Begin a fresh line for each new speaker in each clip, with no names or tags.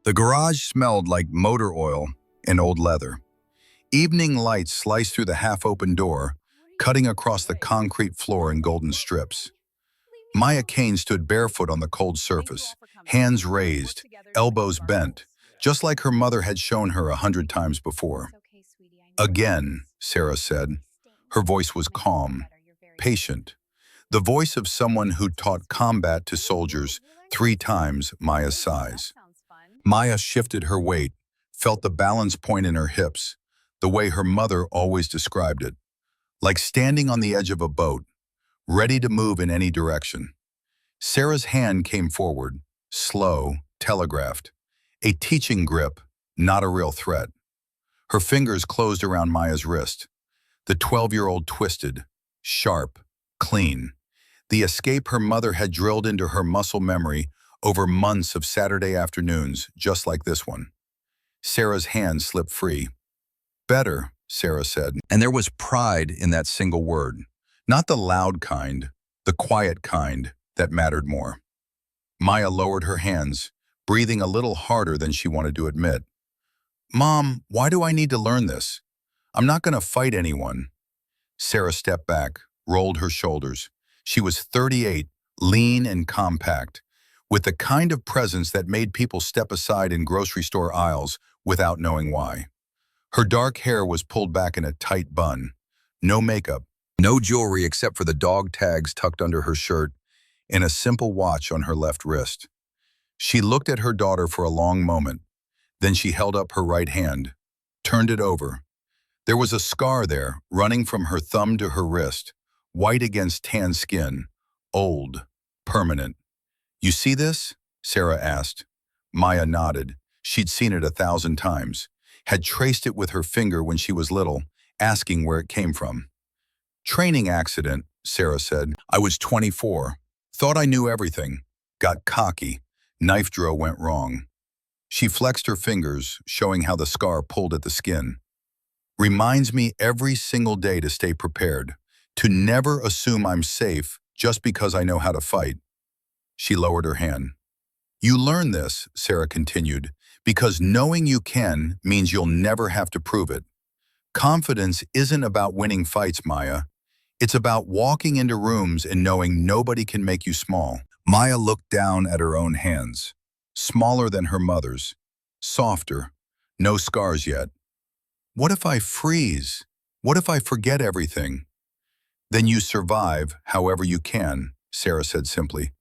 The garage smelled like motor oil and old leather. Evening light sliced through the half-open door, cutting across the concrete floor in golden strips. Maya Kane stood barefoot on the cold surface, hands raised, elbows bent, just like her mother had shown her 100 times before. Again, Sarah said. Her voice was calm, patient. The voice of someone who taught combat to soldiers 3 times Maya's size. Maya shifted her weight, felt the balance point in her hips, the way her mother always described it, like standing on the edge of a boat, ready to move in any direction. Sarah's hand came forward, slow, telegraphed, a teaching grip, not a real threat. Her fingers closed around Maya's wrist. The 12-year-old twisted, sharp, clean. The escape her mother had drilled into her muscle memory over months of Saturday afternoons, just like this one. Sarah's hand slipped free. Better, Sarah said, and there was pride in that single word. Not the loud kind, the quiet kind that mattered more. Maya lowered her hands, breathing a little harder than she wanted to admit. Mom, why do I need to learn this? I'm not going to fight anyone. Sarah stepped back, rolled her shoulders. She was 38, lean and compact, with the kind of presence that made people step aside in grocery store aisles without knowing why. Her dark hair was pulled back in a tight bun. No makeup, no jewelry except for the dog tags tucked under her shirt, and a simple watch on her left wrist. She looked at her daughter for a long moment. Then she held up her right hand, turned it over. There was a scar there, running from her thumb to her wrist, white against tan skin, old, permanent. You see this? Sarah asked. Maya nodded. She'd seen it 1,000 times, had traced it with her finger when she was little, asking where it came from. Training accident, Sarah said. I was 24. Thought I knew everything. Got cocky. Knife draw went wrong. She flexed her fingers, showing how the scar pulled at the skin. Reminds me every single day to stay prepared, to never assume I'm safe just because I know how to fight. She lowered her hand. You learn this, Sarah continued, because knowing you can means you'll never have to prove it. Confidence isn't about winning fights, Maya. It's about walking into rooms and knowing nobody can make you small. Maya looked down at her own hands. Smaller than her mother's. Softer. No scars yet. What if I freeze? What if I forget everything? Then you survive however you can, Sarah said simply.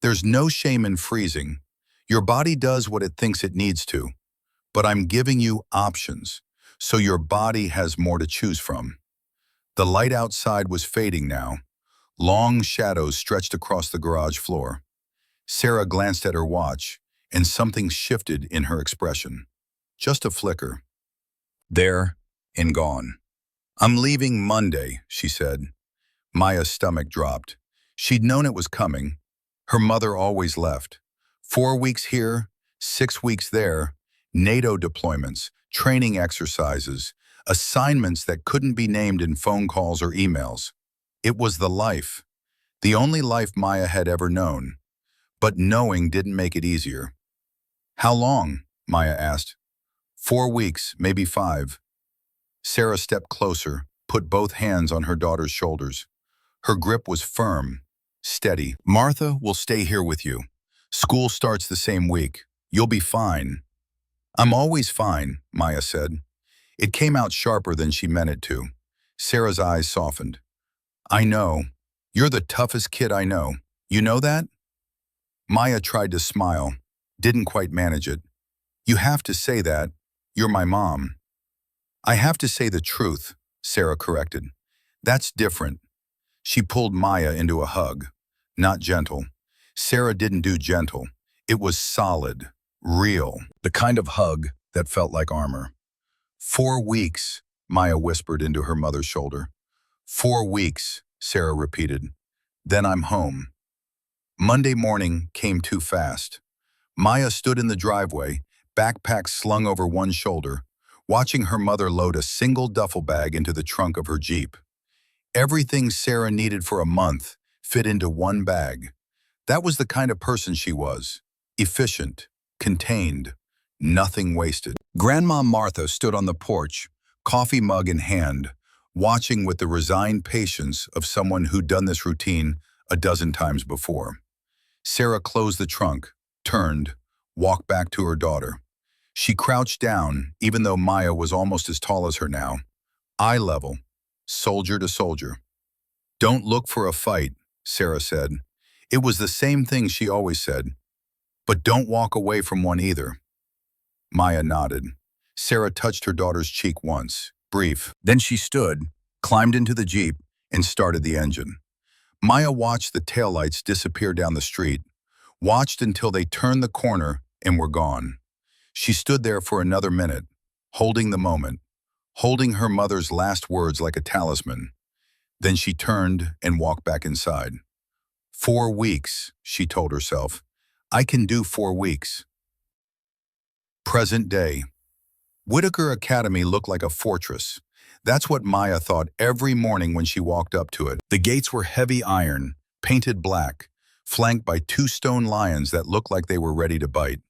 There's no shame in freezing. Your body does what it thinks it needs to. But I'm giving you options, so your body has more to choose from. The light outside was fading now. Long shadows stretched across the garage floor. Sarah glanced at her watch, and something shifted in her expression. Just a flicker. There and gone. I'm leaving Monday, she said. Maya's stomach dropped. She'd known it was coming. Her mother always left. 4 weeks here, 6 weeks there, NATO deployments, training exercises, assignments that couldn't be named in phone calls or emails. It was the life, the only life Maya had ever known. But knowing didn't make it easier. How long? Maya asked. 4 weeks, maybe 5. Sarah stepped closer, put both hands on her daughter's shoulders. Her grip was firm, steady. Martha will stay here with you. School starts the same week. You'll be fine. I'm always fine, Maya said. It came out sharper than she meant it to. Sarah's eyes softened. I know. You're the toughest kid I know. You know that? Maya tried to smile, didn't quite manage it. You have to say that. You're my mom. I have to say the truth, Sarah corrected. That's different. She pulled Maya into a hug. Not gentle. Sarah didn't do gentle. It was solid, real, the kind of hug that felt like armor. 4 weeks, Maya whispered into her mother's shoulder. 4 weeks, Sarah repeated. Then I'm home. Monday morning came too fast. Maya stood in the driveway, backpack slung over one shoulder, watching her mother load a single duffel bag into the trunk of her Jeep. Everything Sarah needed for a month fit into one bag. That was the kind of person she was. Efficient, contained, Nothing wasted. Grandma Martha stood on the porch, coffee mug in hand, watching with the resigned patience of someone who'd done this routine a dozen times before. Sarah closed the trunk, turned, walked back to her daughter. She crouched down, even though Maya was almost as tall as her now. Eye level, soldier to soldier. "Don't look for a fight," Sarah said. It was the same thing she always said. "But don't walk away from one either." Maya nodded. Sarah touched her daughter's cheek once, brief. Then she stood, climbed into the Jeep, and started the engine. Maya watched the taillights disappear down the street, watched until they turned the corner and were gone. She stood there for another minute, holding the moment, holding her mother's last words like a talisman. Then she turned and walked back inside. 4 weeks, she told herself. I can do 4 weeks. Present day. Whitaker Academy looked like a fortress. That's what Maya thought every morning when she walked up to it. The gates were heavy iron, painted black, flanked by 2 stone lions that looked like they were ready to bite.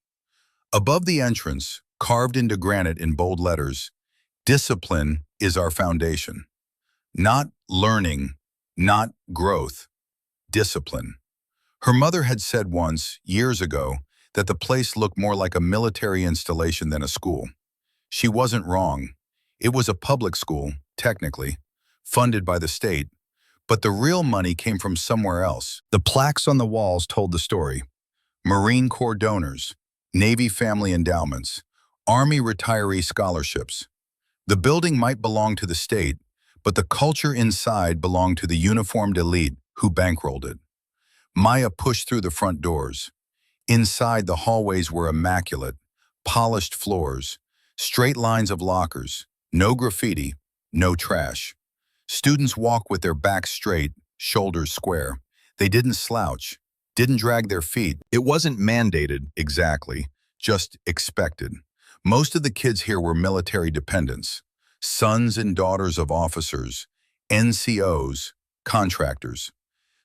Above the entrance, carved into granite in bold letters, "Discipline is our foundation." Not learning, not growth. Discipline. Her mother had said once, years ago, that the place looked more like a military installation than a school. She wasn't wrong. It was a public school, technically, funded by the state, but the real money came from somewhere else. The plaques on the walls told the story. Marine Corps donors, Navy family endowments, Army retiree scholarships. The building might belong to the state, but the culture inside belonged to the uniformed elite who bankrolled it. Maya pushed through the front doors. Inside, the hallways were immaculate, polished floors, straight lines of lockers, no graffiti, no trash. Students walked with their backs straight, shoulders square. They didn't slouch, didn't drag their feet. It wasn't mandated, exactly, just expected. Most of the kids here were military dependents, sons and daughters of officers, NCOs, contractors.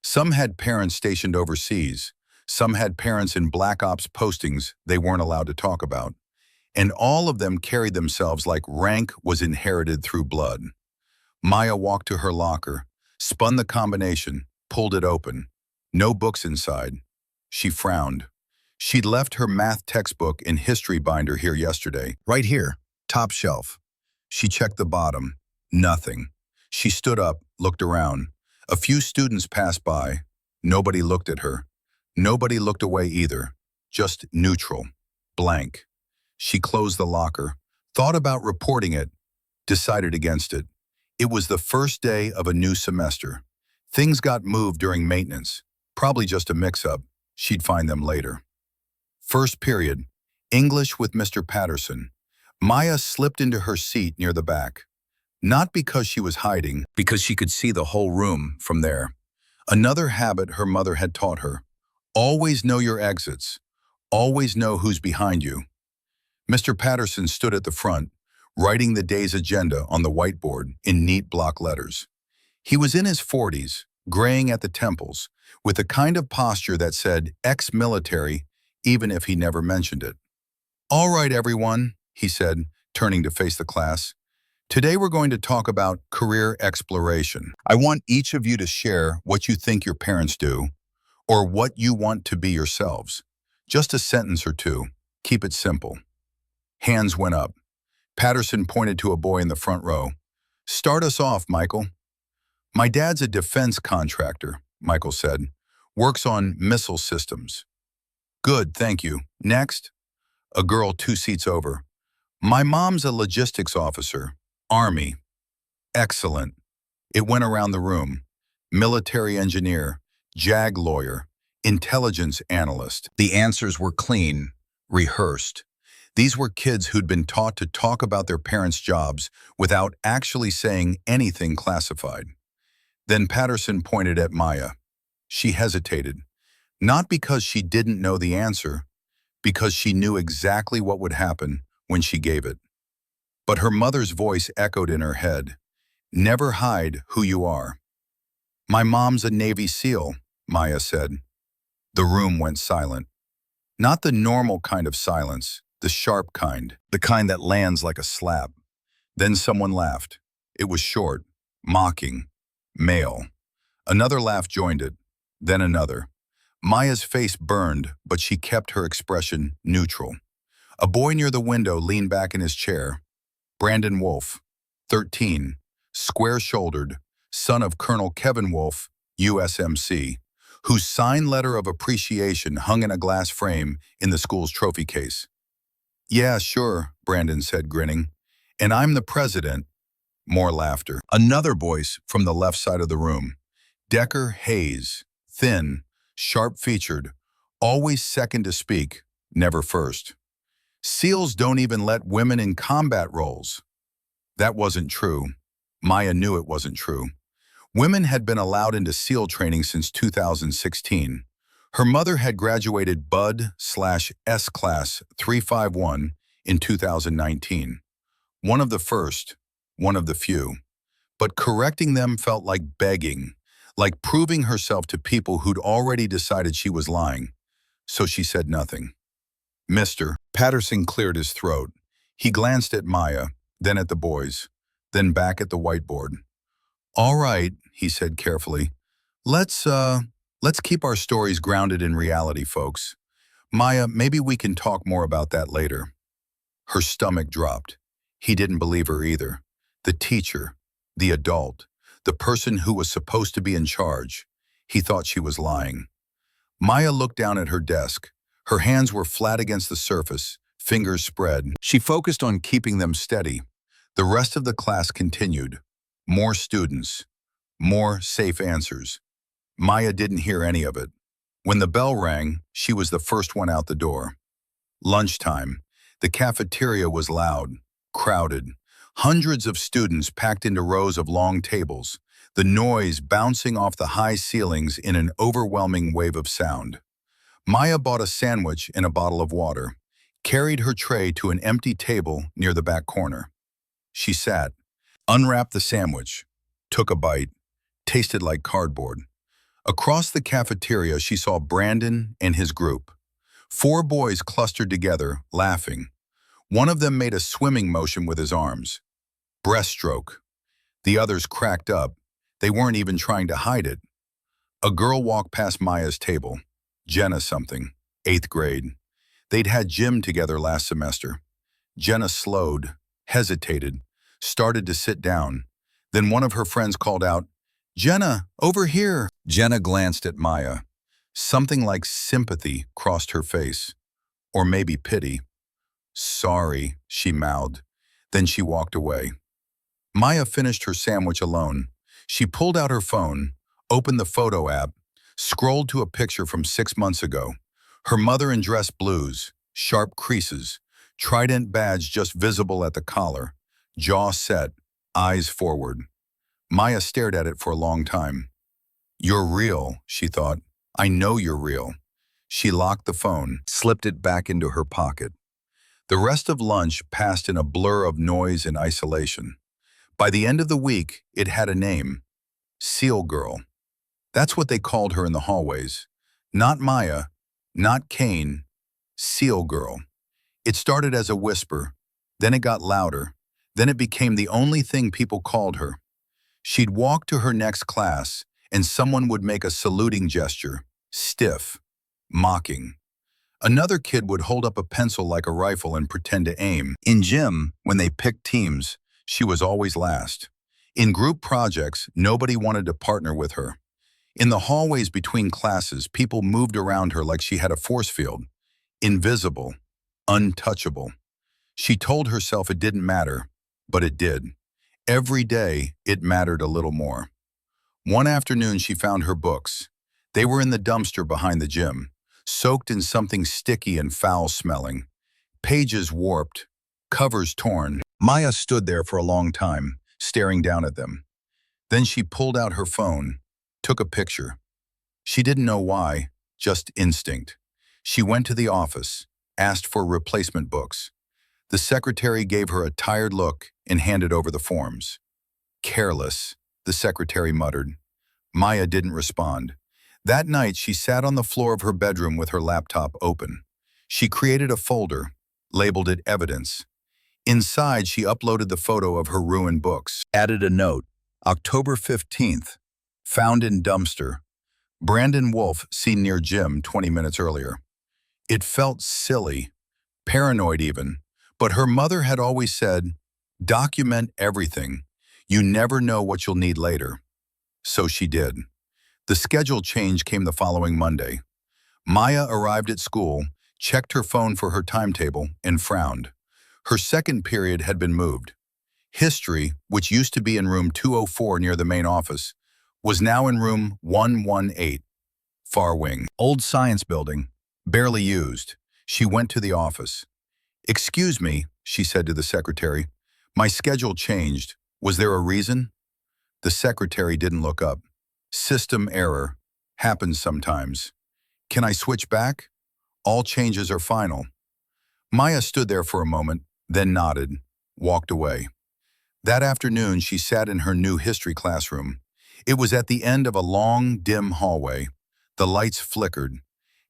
Some had parents stationed overseas. Some had parents in black ops postings they weren't allowed to talk about. And all of them carried themselves like rank was inherited through blood. Maya walked to her locker, spun the combination, pulled it open. No books inside. She frowned. She'd left her math textbook and history binder here yesterday. Right here, top shelf. She checked the bottom. Nothing. She stood up, looked around. A few students passed by. Nobody looked at her. Nobody looked away either. Just neutral. Blank. She closed the locker, thought about reporting it, decided against it. It was the first day of a new semester. Things got moved during maintenance. Probably just a mix-up. She'd find them later. First period, English with Mr. Patterson. Maya slipped into her seat near the back. Not because she was hiding, because she could see the whole room from there. Another habit her mother had taught her. Always know your exits. Always know who's behind you. Mr. Patterson stood at the front, writing the day's agenda on the whiteboard in neat block letters. He was in his 40s, graying at the temples, with a kind of posture that said ex-military, even if he never mentioned it. "All right, everyone," he said, turning to face the class. "Today we're going to talk about career exploration. I want each of you to share what you think your parents do, or what you want to be yourselves. Just a sentence or two. Keep it simple." Hands went up. Patterson pointed to a boy in the front row. "Start us off, Michael." "My dad's a defense contractor," Michael said. "Works on missile systems." "Good, thank you. Next." A girl 2 seats over. "My mom's a logistics officer. Army." "Excellent." It went around the room. Military engineer, JAG lawyer, intelligence analyst. The answers were clean, rehearsed. These were kids who'd been taught to talk about their parents' jobs without actually saying anything classified. Then Patterson pointed at Maya. She hesitated, not because she didn't know the answer, because she knew exactly what would happen when she gave it. But her mother's voice echoed in her head. "Never hide who you are." "My mom's a Navy SEAL," Maya said. The room went silent. Not the normal kind of silence, the sharp kind, the kind that lands like a slap. Then someone laughed. It was short, mocking, male. Another laugh joined it, then another. Maya's face burned, but she kept her expression neutral. A boy near the window leaned back in his chair. Brandon Wolfe, 13, square-shouldered, son of Colonel Kevin Wolfe, USMC, whose signed letter of appreciation hung in a glass frame in the school's trophy case. "Yeah, sure," Brandon said, grinning. "And I'm the president." More laughter. Another voice from the left side of the room. Decker Hayes, thin, sharp-featured, always second to speak, never first. "SEALs don't even let women in combat roles." That wasn't true. Maya knew it wasn't true. Women had been allowed into SEAL training since 2016. Her mother had graduated Bud/S Class 351 in 2019. One of the first, one of the few. But correcting them felt like begging, like proving herself to people who'd already decided she was lying. So she said nothing. "Mister," Patterson cleared his throat. He glanced at Maya, then at the boys, then back at the whiteboard. "All right," he said carefully. Let's keep our stories grounded in reality, folks. Maya, maybe we can talk more about that later." Her stomach dropped. He didn't believe her either. The teacher, the adult, the person who was supposed to be in charge. He thought she was lying. Maya looked down at her desk. Her hands were flat against the surface, fingers spread. She focused on keeping them steady. The rest of the class continued. More students. More safe answers. Maya didn't hear any of it. When the bell rang, she was the first one out the door. Lunchtime. The cafeteria was loud, crowded. Hundreds of students packed into rows of long tables, the noise bouncing off the high ceilings in an overwhelming wave of sound. Maya bought a sandwich and a bottle of water, carried her tray to an empty table near the back corner. She sat, unwrapped the sandwich, took a bite, tasted like cardboard. Across the cafeteria, she saw Brandon and his group. 4 boys clustered together, laughing. One of them made a swimming motion with his arms. Breaststroke. The others cracked up. They weren't even trying to hide it. A girl walked past Maya's table. Jenna something, 8th grade. They'd had gym together last semester. Jenna slowed, hesitated, started to sit down. Then one of her friends called out, "Jenna, over here." Jenna glanced at Maya. Something like sympathy crossed her face. Or maybe pity. "Sorry," she mouthed. Then she walked away. Maya finished her sandwich alone. She pulled out her phone, opened the photo app, scrolled to a picture from 6 months ago. Her mother in dress blues, sharp creases, trident badge just visible at the collar, jaw set, eyes forward. Maya stared at it for a long time. "You're real," she thought. "I know you're real." She locked the phone, slipped it back into her pocket. The rest of lunch passed in a blur of noise and isolation. By the end of the week, it had a name. SEAL Girl. That's what they called her in the hallways. Not Maya, not Kane, SEAL Girl. It started as a whisper, then it got louder, then it became the only thing people called her. She'd walk to her next class, and someone would make a saluting gesture, stiff, mocking. Another kid would hold up a pencil like a rifle and pretend to aim. In gym, when they picked teams, she was always last. In group projects, nobody wanted to partner with her. In the hallways between classes, people moved around her like she had a force field. Invisible, untouchable. She told herself it didn't matter, but it did. Every day, it mattered a little more. One afternoon, she found her books. They were in the dumpster behind the gym, soaked in something sticky and foul-smelling. Pages warped, covers torn. Maya stood there for a long time, staring down at them. Then she pulled out her phone, took a picture. She didn't know why, just instinct. She went to the office, asked for replacement books. The secretary gave her a tired look and handed over the forms. "Careless," the secretary muttered. Maya didn't respond. That night, she sat on the floor of her bedroom with her laptop open. She created a folder, labeled it evidence. Inside, she uploaded the photo of her ruined books. Added a note, October 15th, found in dumpster. Brandon Wolf seen near gym 20 minutes earlier. It felt silly, paranoid even, but her mother had always said, document everything. You never know what you'll need later. So she did. The schedule change came the following Monday. Maya arrived at school, checked her phone for her timetable, and frowned. Her second period had been moved. History, which used to be in room 204 near the main office, was now in room 118, far wing. Old science building, barely used. She went to the office. "Excuse me," she said to the secretary. "My schedule changed. Was there a reason?" The secretary didn't look up. "System error. Happens sometimes. Can I switch back? All changes are final." Maya stood there for a moment, then nodded, walked away. That afternoon, she sat in her new history classroom. It was at the end of a long, dim hallway. The lights flickered.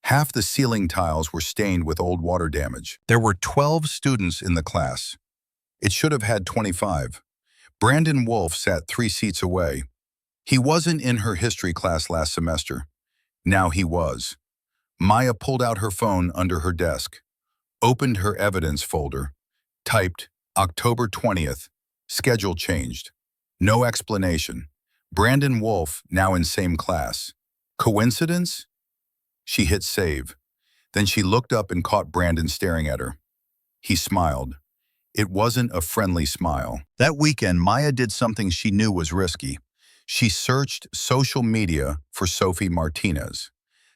Half the ceiling tiles were stained with old water damage. There were 12 students in the class. It should have had 25. Brandon Wolf sat 3 seats away. He wasn't in her history class last semester. Now he was. Maya pulled out her phone under her desk, opened her evidence folder, typed October 20th, schedule changed. No explanation. Brandon Wolf now in same class. Coincidence? She hit save. Then she looked up and caught Brandon staring at her. He smiled. It wasn't a friendly smile. That weekend, Maya did something she knew was risky. She searched social media for Sophie Martinez,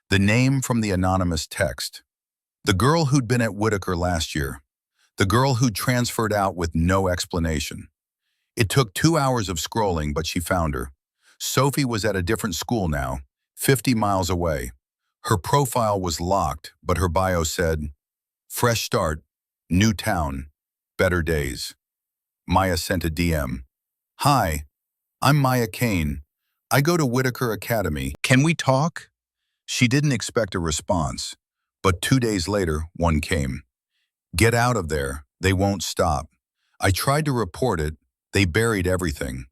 the name from the anonymous text. The girl who'd been at Whitaker last year. The girl who'd transferred out with no explanation. It took 2 hours of scrolling, but she found her. Sophie was at a different school now, 50 miles away. Her profile was locked, but her bio said, "Fresh start, new town, better days." Maya sent a DM. "Hi, I'm Maya Kane. I go to Whitaker Academy. Can we talk?" She didn't expect a response, but 2 days later, one came. "Get out of there. They won't stop. I tried to report it. They buried everything."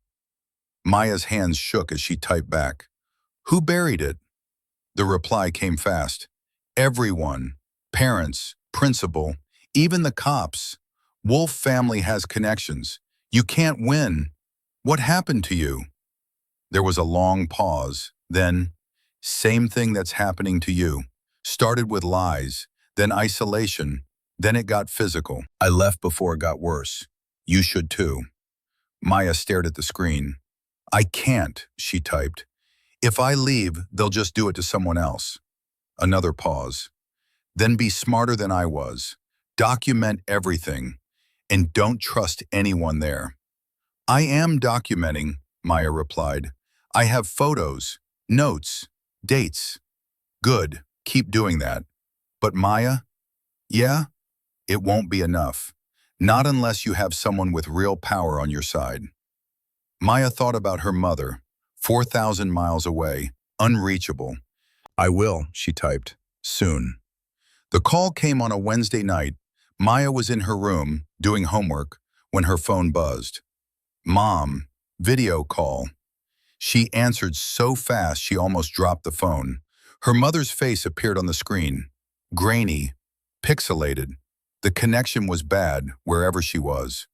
Maya's hands shook as she typed back. "Who buried it?" The reply came fast. "Everyone. Parents, principal, even the cops. Wolf family has connections. You can't win. What happened to you?" There was a long pause. Then, "Same thing that's happening to you. Started with lies, then isolation, then it got physical. I left before it got worse. You should too." Maya stared at the screen. "I can't," she typed. "If I leave, they'll just do it to someone else." Another pause. "Then be smarter than I was. Document everything. And don't trust anyone there." "I am documenting," Maya replied. "I have photos, notes, dates." "Good, keep doing that." "But Maya?" "Yeah, it won't be enough. Not unless you have someone with real power on your side." Maya thought about her mother, 4,000 miles away, unreachable. "I will," she typed, "soon." The call came on a Wednesday night. Maya was in her room, doing homework, when her phone buzzed. "Mom, video call." She answered so fast she almost dropped the phone. Her mother's face appeared on the screen. Grainy, pixelated. The connection was bad wherever she was.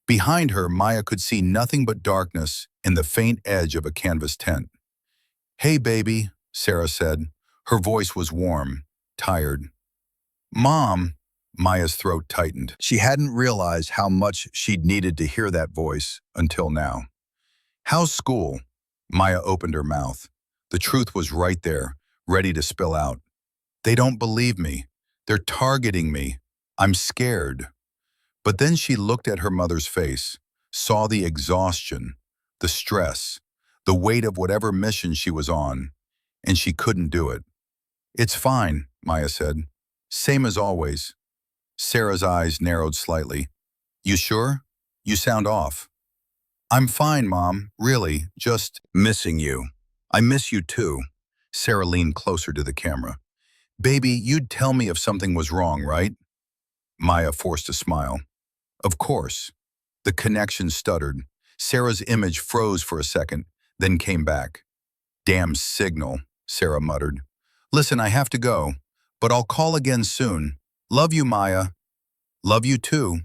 Behind her, Maya could see nothing but darkness and the faint edge of a canvas tent. "Hey, baby," Sarah said. Her voice was warm, tired. "Mom," Maya's throat tightened. She hadn't realized how much she'd needed to hear that voice until now. "How's school?" Maya opened her mouth. The truth was right there, ready to spill out. "They don't believe me. They're targeting me. I'm scared." But then she looked at her mother's face, saw the exhaustion, the stress, the weight of whatever mission she was on, and she couldn't do it. "It's fine," Maya said. "Same as always." Sarah's eyes narrowed slightly. "You sure? You sound off." "I'm fine, Mom, really, just missing you." "I miss you too." Sarah leaned closer to the camera. "Baby, you'd tell me if something was wrong, right?" Maya forced a smile. Of course. The connection stuttered. Sarah's image froze for a second, then came back. Damn signal, Sarah muttered. Listen, I have to go, but I'll call again soon. Love you, Maya. Love you too.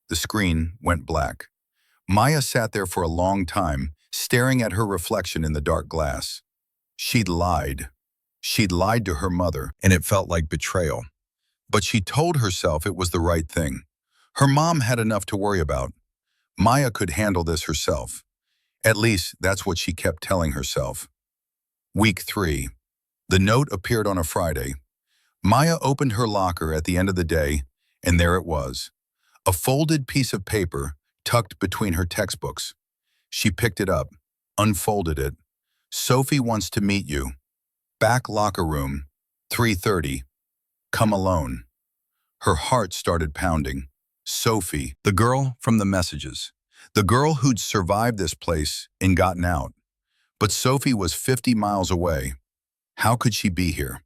The screen went black. Maya sat there for a long time, staring at her reflection in the dark glass. She'd lied. She'd lied to her mother, and it felt like betrayal. But she told herself it was the right thing. Her mom had enough to worry about. Maya could handle this herself. At least, that's what she kept telling herself. Week 3. The note appeared on a Friday. Maya opened her locker at the end of the day, and there it was. A folded piece of paper tucked between her textbooks. She picked it up, unfolded it. Sophie wants to meet you. Back locker room, 3:30. Come alone. Her heart started pounding. Sophie, the girl from the messages. The girl who'd survived this place and gotten out. But Sophie was 50 miles away. How could she be here?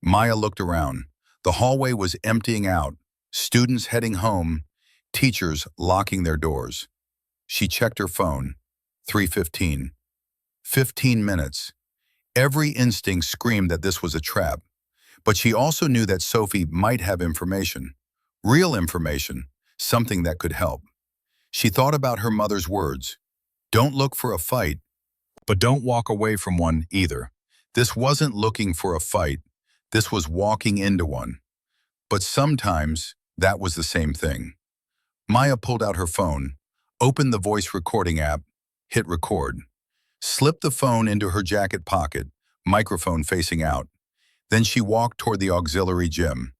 Maya looked around. The hallway was emptying out. Students heading home. Teachers locking their doors. She checked her phone. 3:15. 15 minutes. Every instinct screamed that this was a trap. But she also knew that Sophie might have information. Real information. Something that could help. She thought about her mother's words. Don't look for a fight, but don't walk away from one either. This wasn't looking for a fight. This was walking into one. But sometimes that was the same thing. Maya pulled out her phone, opened the voice recording app, hit record, slipped the phone into her jacket pocket, microphone facing out. Then she walked toward the auxiliary gym.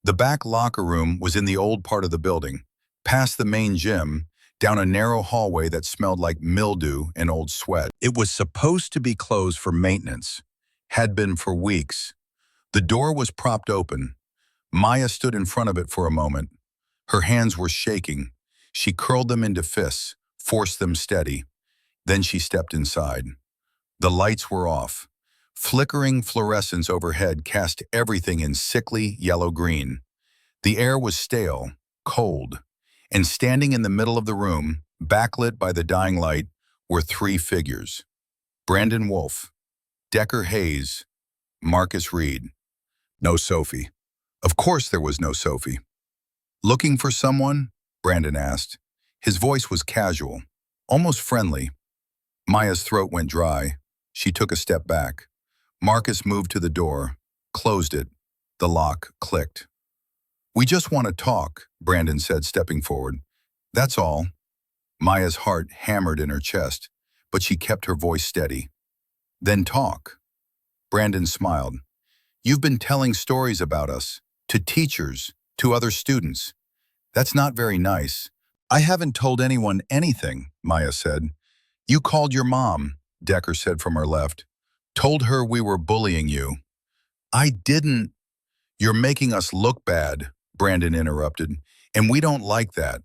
The back locker room was in the old part of the building, past the main gym, down a narrow hallway that smelled like mildew and old sweat. It was supposed to be closed for maintenance, had been for weeks. The door was propped open. Maya stood in front of it for a moment. Her hands were shaking. She curled them into fists, forced them steady. Then she stepped inside. The lights were off. Flickering fluorescence overhead cast everything in sickly yellow-green. The air was stale, cold, and standing in the middle of the room, backlit by the dying light, were 3 figures. Brandon Wolfe, Decker Hayes, Marcus Reed. No Sophie. Of course there was no Sophie. Looking for someone? Brandon asked. His voice was casual, almost friendly. Maya's throat went dry. She took a step back. Marcus moved to the door, closed it. The lock clicked. We just want to talk, Brandon said, stepping forward. That's all. Maya's heart hammered in her chest, but she kept her voice steady. Then talk. Brandon smiled. You've been telling stories about us, to teachers, to other students. That's not very nice. I haven't told anyone anything, Maya said. You called your mom, Decker said from her left. Told her we were bullying you. I didn't. You're making us look bad, Brandon interrupted, and we don't like that.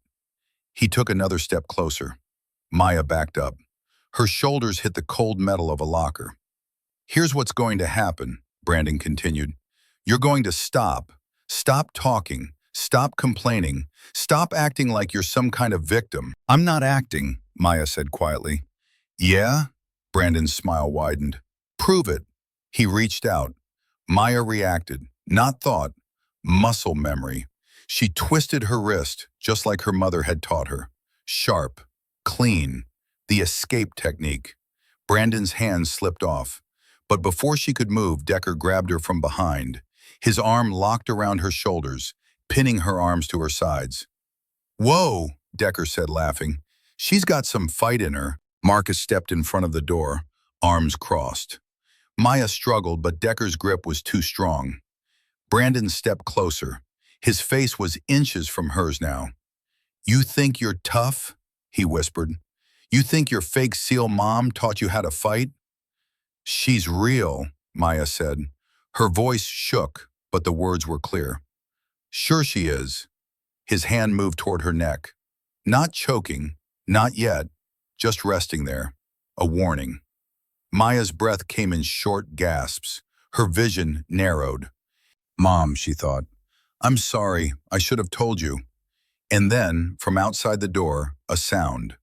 He took another step closer. Maya backed up. Her shoulders hit the cold metal of a locker. Here's what's going to happen, Brandon continued. You're going to stop. Stop talking. Stop complaining. Stop acting like you're some kind of victim. I'm not acting, Maya said quietly. Yeah? Brandon's smile widened. Prove it. He reached out. Maya reacted. Not thought. Muscle memory. She twisted her wrist, just like her mother had taught her. Sharp. Clean. The escape technique. Brandon's hand slipped off. But before she could move, Decker grabbed her from behind. His arm locked around her shoulders, pinning her arms to her sides. Whoa, Decker said, laughing. She's got some fight in her. Marcus stepped in front of the door, arms crossed. Maya struggled, but Decker's grip was too strong. Brandon stepped closer. His face was inches from hers now. You think you're tough? He whispered. You think your fake SEAL mom taught you how to fight? She's real, Maya said. Her voice shook, but the words were clear. Sure she is. His hand moved toward her neck. Not choking, not yet, just resting there. A warning. Maya's breath came in short gasps. Her vision narrowed. Mom, she thought, I'm sorry, I should have told you. And then, from outside the door, a sound.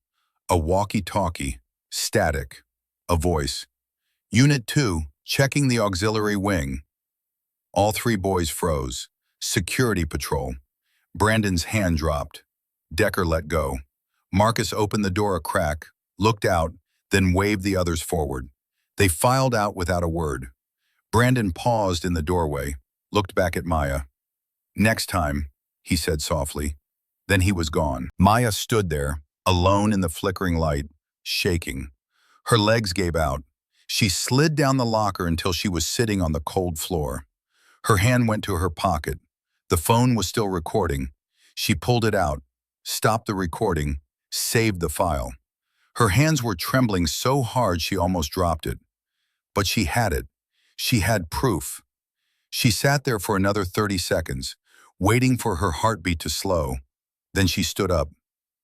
A walkie-talkie. Static. A voice. Unit 2, checking the auxiliary wing. All three boys froze. Security patrol. Brandon's hand dropped. Decker let go. Marcus opened the door a crack, looked out, then waved the others forward. They filed out without a word. Brandon paused in the doorway, looked back at Maya. "Next time," he said softly. Then he was gone. Maya stood there, alone in the flickering light, shaking. Her legs gave out. She slid down the locker until she was sitting on the cold floor. Her hand went to her pocket. The phone was still recording. She pulled it out, stopped the recording, saved the file. Her hands were trembling so hard she almost dropped it. But she had it. She had proof. She sat there for another 30 seconds, waiting for her heartbeat to slow. Then she stood up,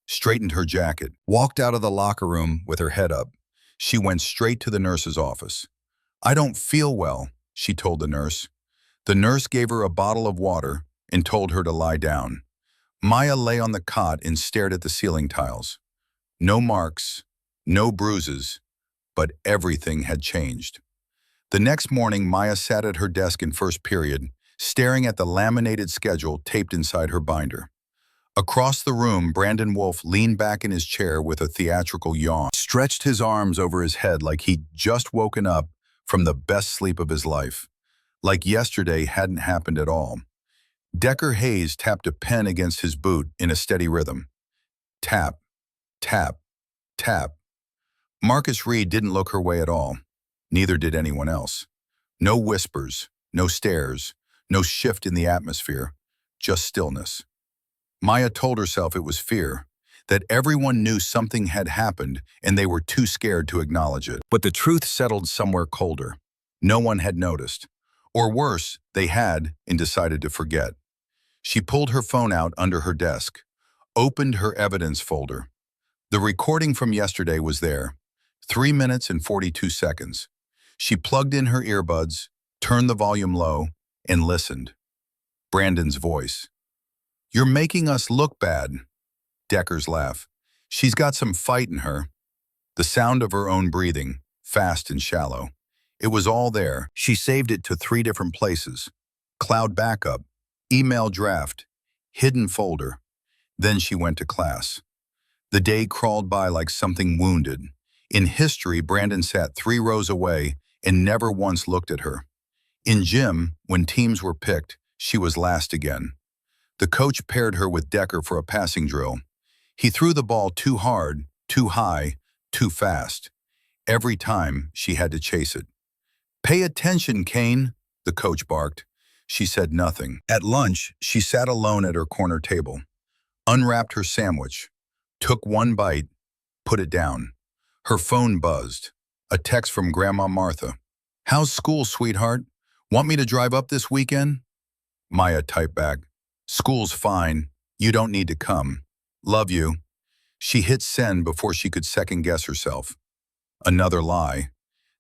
straightened her jacket, walked out of the locker room with her head up. She went straight to the nurse's office. "I don't feel well," she told the nurse. The nurse gave her a bottle of water and told her to lie down. Maya lay on the cot and stared at the ceiling tiles. No marks, no bruises, but everything had changed. The next morning, Maya sat at her desk in first period, staring at the laminated schedule taped inside her binder. Across the room, Brandon Wolfe leaned back in his chair with a theatrical yawn, stretched his arms over his head like he'd just woken up from the best sleep of his life, like yesterday hadn't happened at all. Decker Hayes tapped a pen against his boot in a steady rhythm. Tap, tap, tap. Marcus Reed didn't look her way at all. Neither did anyone else. No whispers, no stares, no shift in the atmosphere, just stillness. Maya told herself it was fear, that everyone knew something had happened and they were too scared to acknowledge it. But the truth settled somewhere colder. No one had noticed. Or worse, they had and decided to forget. She pulled her phone out under her desk, opened her evidence folder. The recording from yesterday was there, 3 minutes and 42 seconds. She plugged in her earbuds, turned the volume low, and listened. Brandon's voice. "You're making us look bad." Decker's laugh. "She's got some fight in her." The sound of her own breathing, fast and shallow. It was all there. She saved it to 3 different places. Cloud backup, email draft, hidden folder. Then she went to class. The day crawled by like something wounded. In history, Brandon sat 3 rows away and never once looked at her. In gym, when teams were picked, she was last again. The coach paired her with Decker for a passing drill. He threw the ball too hard, too high, too fast. Every time, she had to chase it. "Pay attention, Kane," the coach barked. She said nothing. At lunch, she sat alone at her corner table, unwrapped her sandwich, took 1 bite, put it down. Her phone buzzed. A text from Grandma Martha. "How's school, sweetheart? Want me to drive up this weekend?" Maya typed back. "School's fine. You don't need to come. Love you." She hit send before she could second-guess herself. Another lie.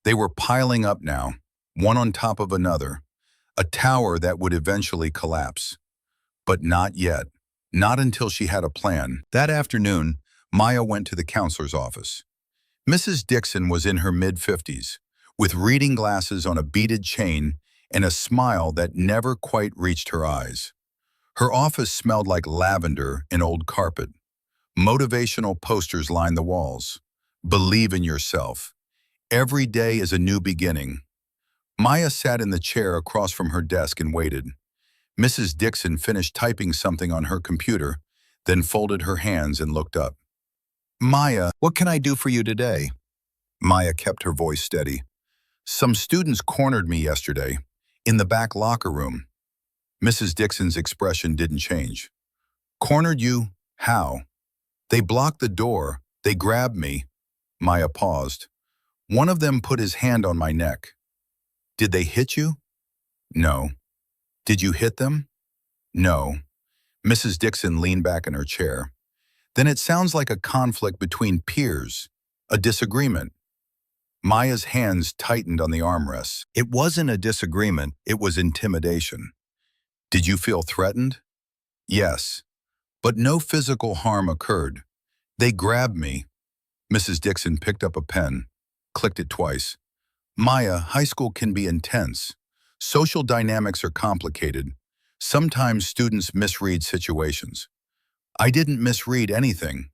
They were piling up now, one on top of another. A tower that would eventually collapse. But not yet. Not until she had a plan. That afternoon, Maya went to the counselor's office. Mrs. Dixon was in her mid-50s, with reading glasses on a beaded chain and a smile that never quite reached her eyes. Her office smelled like lavender and old carpet. Motivational posters lined the walls. Believe in yourself. Every day is a new beginning. Maya sat in the chair across from her desk and waited. Mrs. Dixon finished typing something on her computer, then folded her hands and looked up. "Maya, what can I do for you today?" Maya kept her voice steady. "Some students cornered me yesterday, in the back locker room." Mrs. Dixon's expression didn't change. "Cornered you? How?" "They blocked the door. They grabbed me." Maya paused. "One of them put his hand on my neck." "Did they hit you?" "No." "Did you hit them?" "No." Mrs. Dixon leaned back in her chair. "Then it sounds like a conflict between peers, a disagreement." Maya's hands tightened on the armrests. It wasn't a disagreement, it was intimidation. Did you feel threatened? Yes, but no physical harm occurred. They grabbed me. Mrs. Dixon picked up a pen, clicked it twice. Maya, high school can be intense. Social dynamics are complicated. Sometimes students misread situations. I didn't misread anything.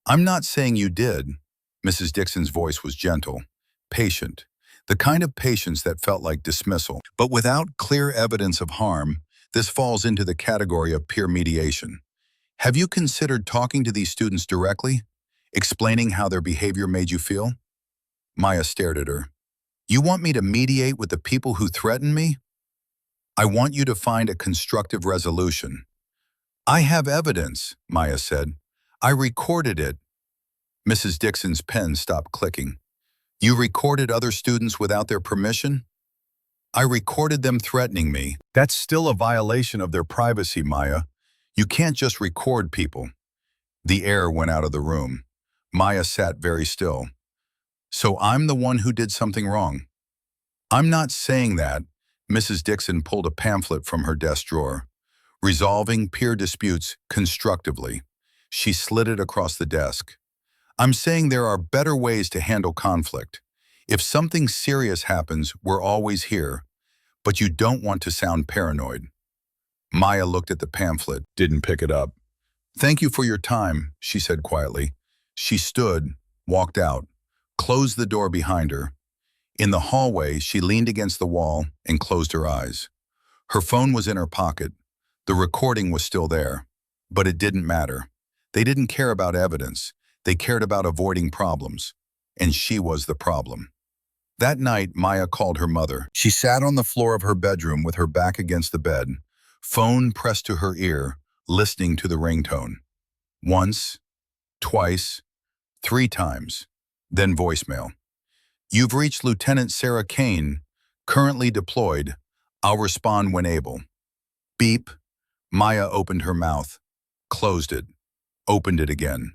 I'm not saying you did. Mrs. Dixon's voice was gentle, patient, the kind of patience that felt like dismissal. But without clear evidence of harm, this falls into the category of peer mediation. Have you considered talking to these students directly, explaining how their behavior made you feel? Maya stared at her. You want me to mediate with the people who threaten me? I want you to find a constructive resolution. I have evidence, Maya said. I recorded it. Mrs. Dixon's pen stopped clicking. You recorded other students without their permission? I recorded them threatening me. That's still a violation of their privacy, Maya. You can't just record people. The air went out of the room. Maya sat very still. So I'm the one who did something wrong. I'm not saying that. Mrs. Dixon pulled a pamphlet from her desk drawer. Resolving peer disputes constructively. She slid it across the desk. I'm saying there are better ways to handle conflict. If something serious happens, we're always here, but you don't want to sound paranoid. Maya looked at the pamphlet, didn't pick it up. Thank you for your time, she said quietly. She stood, walked out, closed the door behind her. In the hallway, she leaned against the wall and closed her eyes. Her phone was in her pocket. The recording was still there, but it didn't matter. They didn't care about evidence. They cared about avoiding problems, and she was the problem. That night, Maya called her mother. She sat on the floor of her bedroom with her back against the bed, phone pressed to her ear, listening to the ringtone. Once, twice, 3 times, then voicemail. You've reached Lieutenant Sarah Kane, currently deployed. I'll respond when able. Beep. Maya opened her mouth, closed it, opened it again.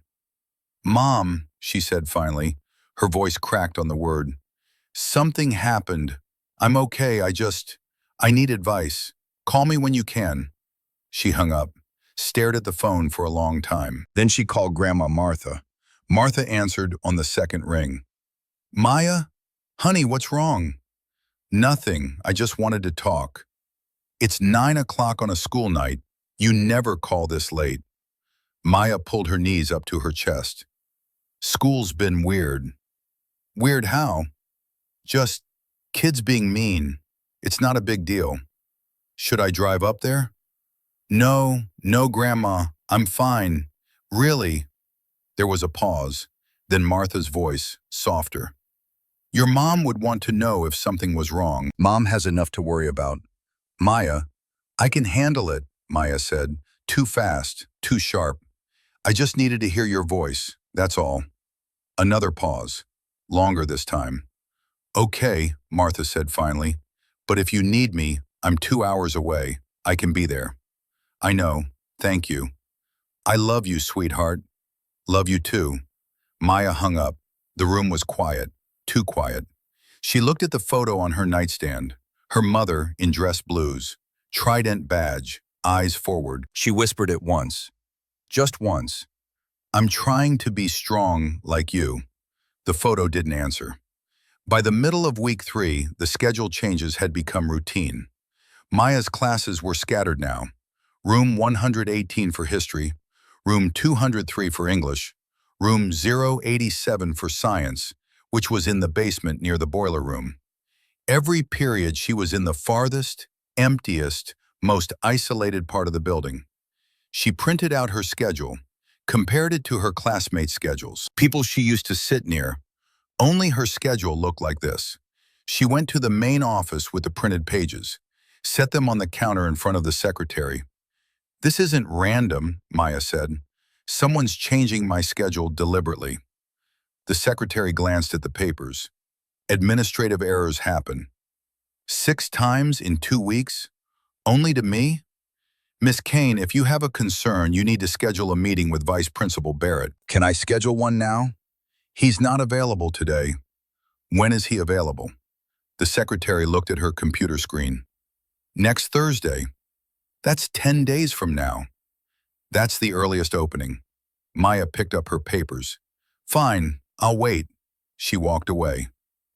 Mom, she said finally, her voice cracked on the word. Something happened. I'm okay, I need advice. Call me when you can. She hung up, stared at the phone for a long time. Then she called Grandma Martha. Martha answered on the second ring. Maya? Honey, what's wrong? Nothing, I just wanted to talk. It's 9 o'clock on a school night. You never call this late. Maya pulled her knees up to her chest. School's been weird. Weird how? Just kids being mean. It's not a big deal. Should I drive up there? No, Grandma, I'm fine. Really? There was a pause, then Martha's voice, softer. Your mom would want to know if something was wrong. Mom has enough to worry about. Maya, I can handle it, Maya said. Too fast, too sharp. I just needed to hear your voice, that's all. Another pause, longer this time. Okay, Martha said finally, but if you need me, I'm 2 hours away. I can be there. I know, thank you. I love you, sweetheart. Love you too. Maya hung up. The room was quiet, too quiet. She looked at the photo on her nightstand. Her mother in dress blues, trident badge, eyes forward. She whispered it once. Just once. I'm trying to be strong like you. The photo didn't answer. By the middle of week 3, the schedule changes had become routine. Maya's classes were scattered now. Room 118 for history, room 203 for English, room 087 for science, which was in the basement near the boiler room. Every period she was in the farthest, emptiest, most isolated part of the building. She printed out her schedule, compared it to her classmates' schedules, people she used to sit near. Only her schedule looked like this. She went to the main office with the printed pages, set them on the counter in front of the secretary. This isn't random, Maya said. Someone's changing my schedule deliberately. The secretary glanced at the papers. Administrative errors happen. 6 times in 2 weeks? Only to me? Miss Kane, if you have a concern, you need to schedule a meeting with Vice Principal Barrett. Can I schedule one now? He's not available today. When is he available? The secretary looked at her computer screen. Next Thursday. That's 10 days from now. That's the earliest opening. Maya picked up her papers. Fine, I'll wait. She walked away,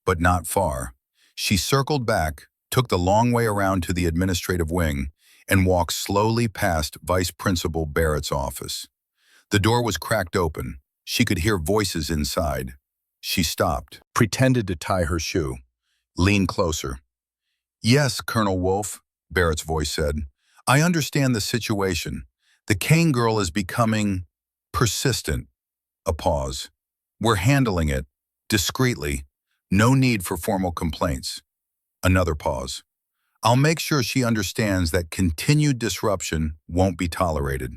but not far. She circled back, took the long way around to the administrative wing, and walked slowly past Vice Principal Barrett's office. The door was cracked open. She could hear voices inside. She stopped, pretended to tie her shoe, leaned closer. Yes, Colonel Wolf, Barrett's voice said. I understand the situation. The Kane girl is becoming persistent. A pause. We're handling it, discreetly. No need for formal complaints. Another pause. I'll make sure she understands that continued disruption won't be tolerated.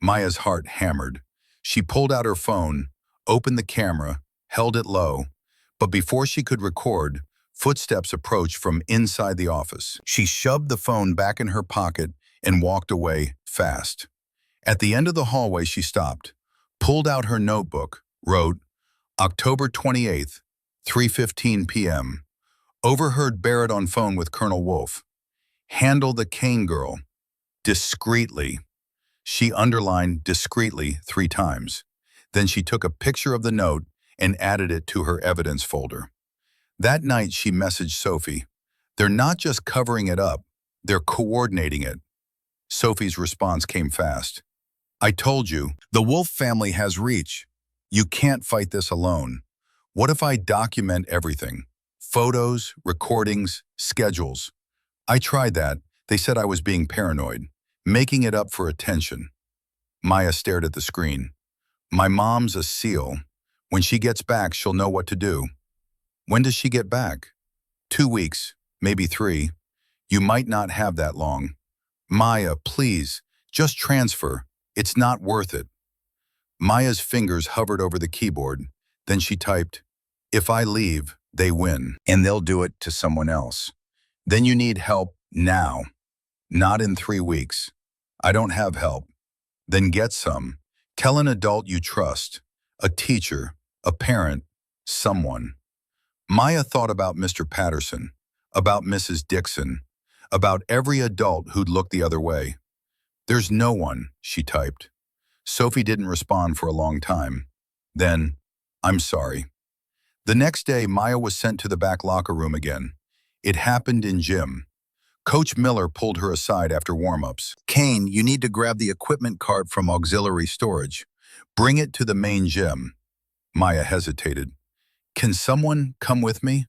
Maya's heart hammered. She pulled out her phone, opened the camera, held it low, but before she could record, footsteps approached from inside the office. She shoved the phone back in her pocket and walked away fast. At the end of the hallway, she stopped, pulled out her notebook, wrote, October 28th, 3:15 p.m. Overheard Barrett on phone with Colonel Wolf. Handle the Kane girl. Discreetly. She underlined discreetly 3 times. Then she took a picture of the note and added it to her evidence folder. That night, she messaged Sophie. They're not just covering it up, they're coordinating it. Sophie's response came fast. I told you, the Wolf family has reach. You can't fight this alone. What if I document everything? Photos, recordings, schedules. I tried that. They said I was being paranoid, making it up for attention. Maya stared at the screen. My mom's a SEAL. When she gets back, she'll know what to do. When does she get back? 2 weeks, maybe 3. You might not have that long. Maya, please, just transfer. It's not worth it. Maya's fingers hovered over the keyboard. Then she typed, if I leave, they win, and they'll do it to someone else. Then you need help now, not in 3 weeks. I don't have help. Then get some. Tell an adult you trust, a teacher, a parent, someone. Maya thought about Mr. Patterson, about Mrs. Dixon, about every adult who'd looked the other way. There's no one, she typed. Sophie didn't respond for a long time. Then, I'm sorry. The next day, Maya was sent to the back locker room again. It happened in gym. Coach Miller pulled her aside after warm-ups. Kane, you need to grab the equipment cart from auxiliary storage. Bring it to the main gym. Maya hesitated. Can someone come with me?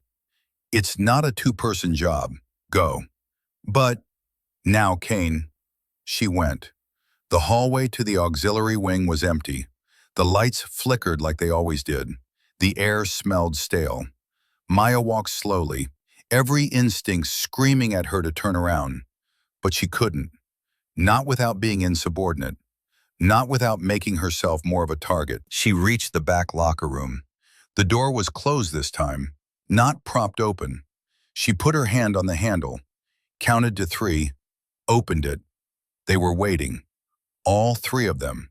It's not a 2-person job. Go. But, now, Kane. She went. The hallway to the auxiliary wing was empty. The lights flickered like they always did. The air smelled stale. Maya walked slowly, every instinct screaming at her to turn around. But she couldn't. Not without being insubordinate. Not without making herself more of a target. She reached the back locker room. The door was closed this time, not propped open. She put her hand on the handle, counted to 3, opened it. They were waiting. All 3 of them.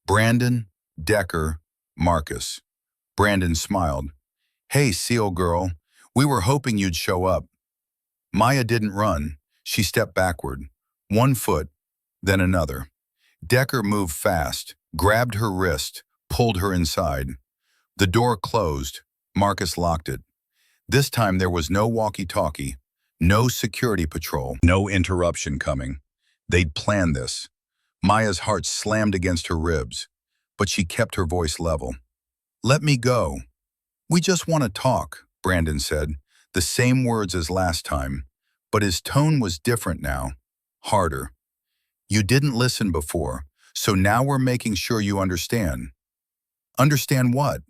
Brandon, Decker, Marcus. Brandon smiled. Hey, SEAL girl, we were hoping you'd show up. Maya didn't run. She stepped backward. 1 foot, then another. Decker moved fast, grabbed her wrist, pulled her inside. The door closed. Marcus locked it. This time there was no walkie-talkie, no security patrol, no interruption coming. They'd planned this. Maya's heart slammed against her ribs, but she kept her voice level. Let me go. We just want to talk, Brandon said, the same words as last time, but his tone was different now, harder. You didn't listen before, so now we're making sure you understand. Understand what?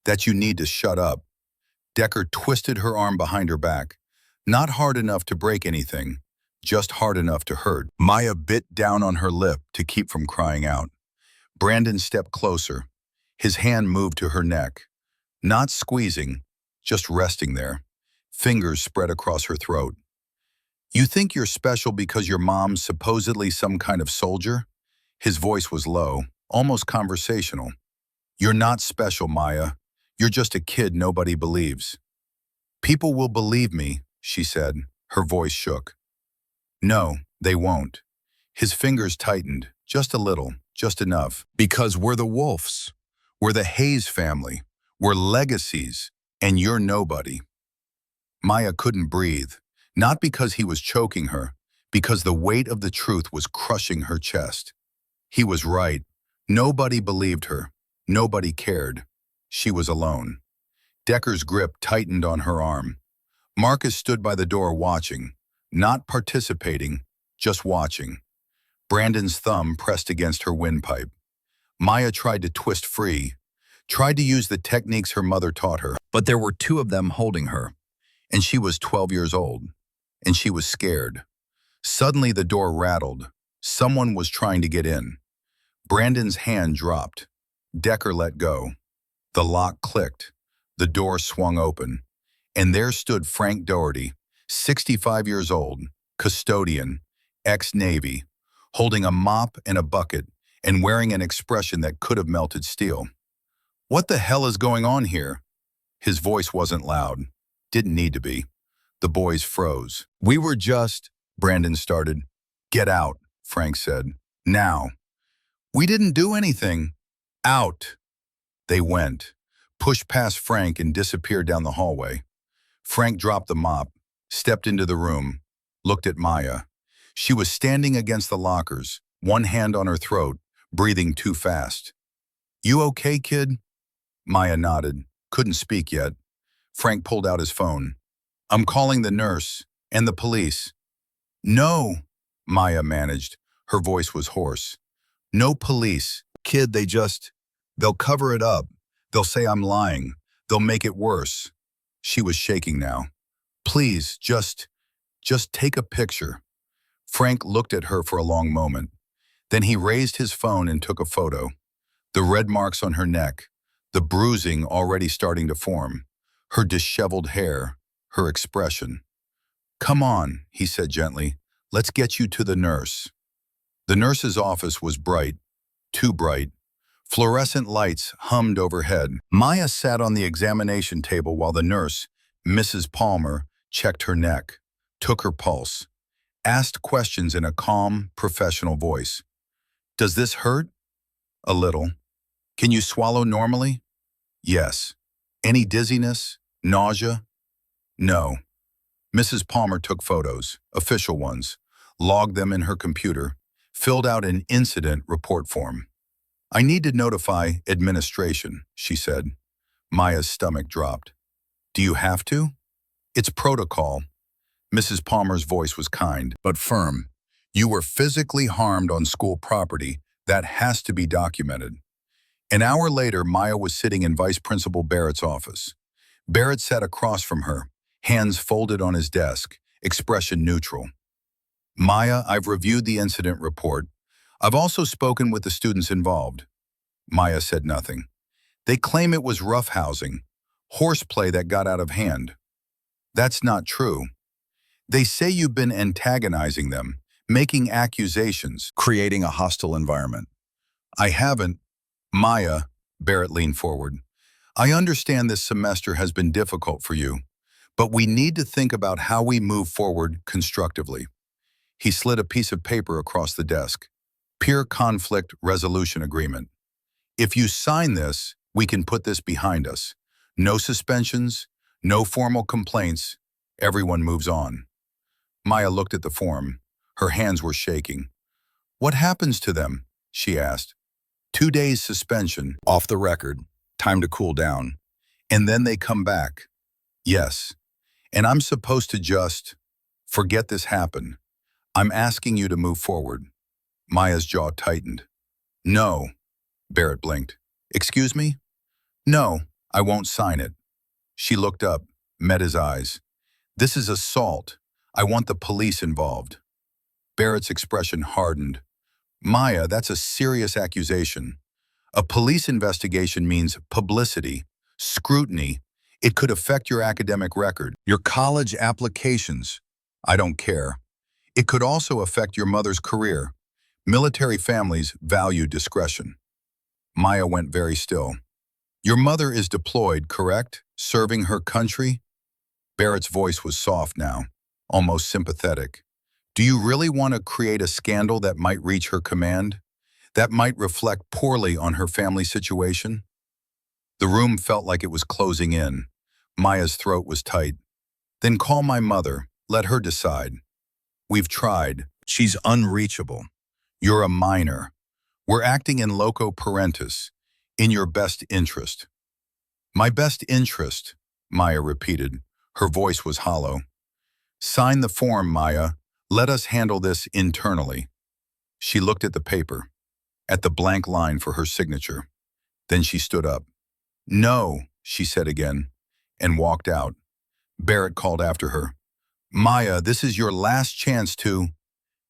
That you need to shut up. Decker twisted her arm behind her back. Not hard enough to break anything, just hard enough to hurt. Maya bit down on her lip to keep from crying out. Brandon stepped closer. His hand moved to her neck. Not squeezing, just resting there. Fingers spread across her throat. You think you're special because your mom's supposedly some kind of soldier? His voice was low, almost conversational. You're not special, Maya. You're just a kid nobody believes. People will believe me, she said. Her voice shook. No, they won't. His fingers tightened, just a little, just enough. Because we're the Wolves. We're the Hayes family. We're legacies, and you're nobody. Maya couldn't breathe, not because he was choking her, because the weight of the truth was crushing her chest. He was right. Nobody believed her. Nobody cared. She was alone. Decker's grip tightened on her arm. Marcus stood by the door watching, not participating, just watching. Brandon's thumb pressed against her windpipe. Maya tried to twist free, tried to use the techniques her mother taught her, but there were two of them holding her, and she was 12 years old, and she was scared. Suddenly the door rattled. Someone was trying to get in. Brandon's hand dropped. Decker let go. The lock clicked. The door swung open. And there stood Frank Doherty, 65 years old, custodian, ex-Navy, holding a mop and a bucket and wearing an expression that could have melted steel. "What the hell is going on here?" His voice wasn't loud. Didn't need to be. The boys froze. "We were just," Brandon started. "Get out," Frank said. "Now." "We didn't do anything." "Out." They went, pushed past Frank and disappeared down the hallway. Frank dropped the mop, stepped into the room, looked at Maya. She was standing against the lockers, one hand on her throat, breathing too fast. "You okay, kid?" Maya nodded, couldn't speak yet. Frank pulled out his phone. "I'm calling the nurse and the police." "No," Maya managed. Her voice was hoarse. "No police. Kid, they'll cover it up. They'll say I'm lying. They'll make it worse." She was shaking now. "Please, just take a picture." Frank looked at her for a long moment. Then he raised his phone and took a photo. The red marks on her neck, the bruising already starting to form, her disheveled hair, her expression. "Come on," he said gently. "Let's get you to the nurse." The nurse's office was bright, too bright. Fluorescent lights hummed overhead. Maya sat on the examination table while the nurse, Mrs. Palmer, checked her neck, took her pulse, asked questions in a calm, professional voice. "Does this hurt?" "A little." "Can you swallow normally?" "Yes." "Any dizziness? Nausea?" "No." Mrs. Palmer took photos, official ones, logged them in her computer, filled out an incident report form. "I need to notify administration," she said. Maya's stomach dropped. "Do you have to?" "It's protocol." Mrs. Palmer's voice was kind, but firm. "You were physically harmed on school property. That has to be documented." An hour later, Maya was sitting in Vice Principal Barrett's office. Barrett sat across from her, hands folded on his desk, expression neutral. "Maya, I've reviewed the incident report. I've also spoken with the students involved." Maya said nothing. "They claim it was roughhousing, horseplay that got out of hand." "That's not true." "They say you've been antagonizing them, making accusations, creating a hostile environment." "I haven't." "Maya," Barrett leaned forward, "I understand this semester has been difficult for you, but we need to think about how we move forward constructively." He slid a piece of paper across the desk. "Peer Conflict Resolution Agreement. If you sign this, we can put this behind us. No suspensions, no formal complaints, everyone moves on." Maya looked at the form. Her hands were shaking. "What happens to them?" she asked. 2 days suspension, off the record, time to cool down. And then they come back. "Yes. And I'm supposed to just forget this happened. I'm asking you to move forward." Maya's jaw tightened. "No." Barrett blinked. "Excuse me?" "No, I won't sign it." She looked up, met his eyes. "This is assault. I want the police involved." Barrett's expression hardened. "Maya, that's a serious accusation. A police investigation means publicity, scrutiny. It could affect your academic record, your college applications. I don't care. It could also affect your mother's career. Military families value discretion." Maya went very still. "Your mother is deployed, correct? Serving her country?" Barrett's voice was soft now, almost sympathetic. Do you really want to create a scandal that might reach her command? That might reflect poorly on her family situation? The room felt like it was closing in. Maya's throat was tight. Then call my mother. Let her decide. We've tried. She's unreachable. You're a minor. We're acting in loco parentis, in your best interest. My best interest, Maya repeated. Her voice was hollow. Sign the form, Maya. Let us handle this internally. She looked at the paper, at the blank line for her signature. Then she stood up. No, she said again, and walked out. Barrett called after her. Maya, this is your last chance to...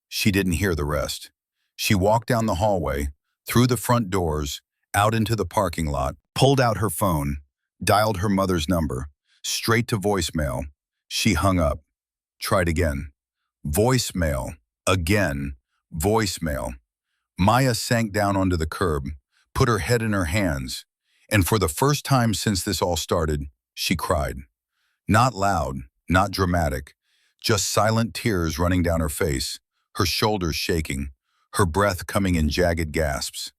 She didn't hear the rest. She walked down the hallway, through the front doors, out into the parking lot, pulled out her phone, dialed her mother's number, straight to voicemail. She hung up. Tried again. Voicemail. Again. Voicemail. Maya sank down onto the curb, put her head in her hands, and for the first time since this all started, she cried. Not loud, not dramatic, just silent tears running down her face, her shoulders shaking, her breath coming in jagged gasps.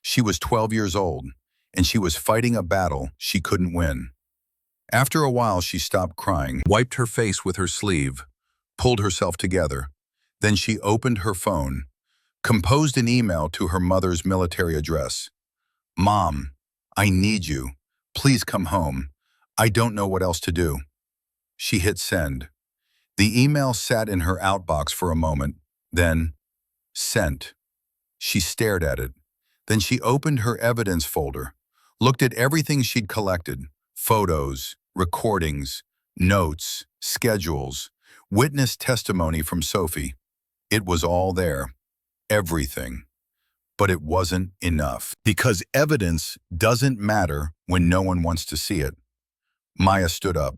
She was 12 years old, and she was fighting a battle she couldn't win. After a while, she stopped crying, wiped her face with her sleeve, pulled herself together. Then she opened her phone, composed an email to her mother's military address. Mom, I need you. Please come home. I don't know what else to do. She hit send. The email sat in her outbox for a moment, then sent. She stared at it. Then she opened her evidence folder, looked at everything she'd collected, photos, recordings, notes, schedules, witness testimony from Sophie. It was all there, everything. But it wasn't enough, because evidence doesn't matter when no one wants to see it. Maya stood up,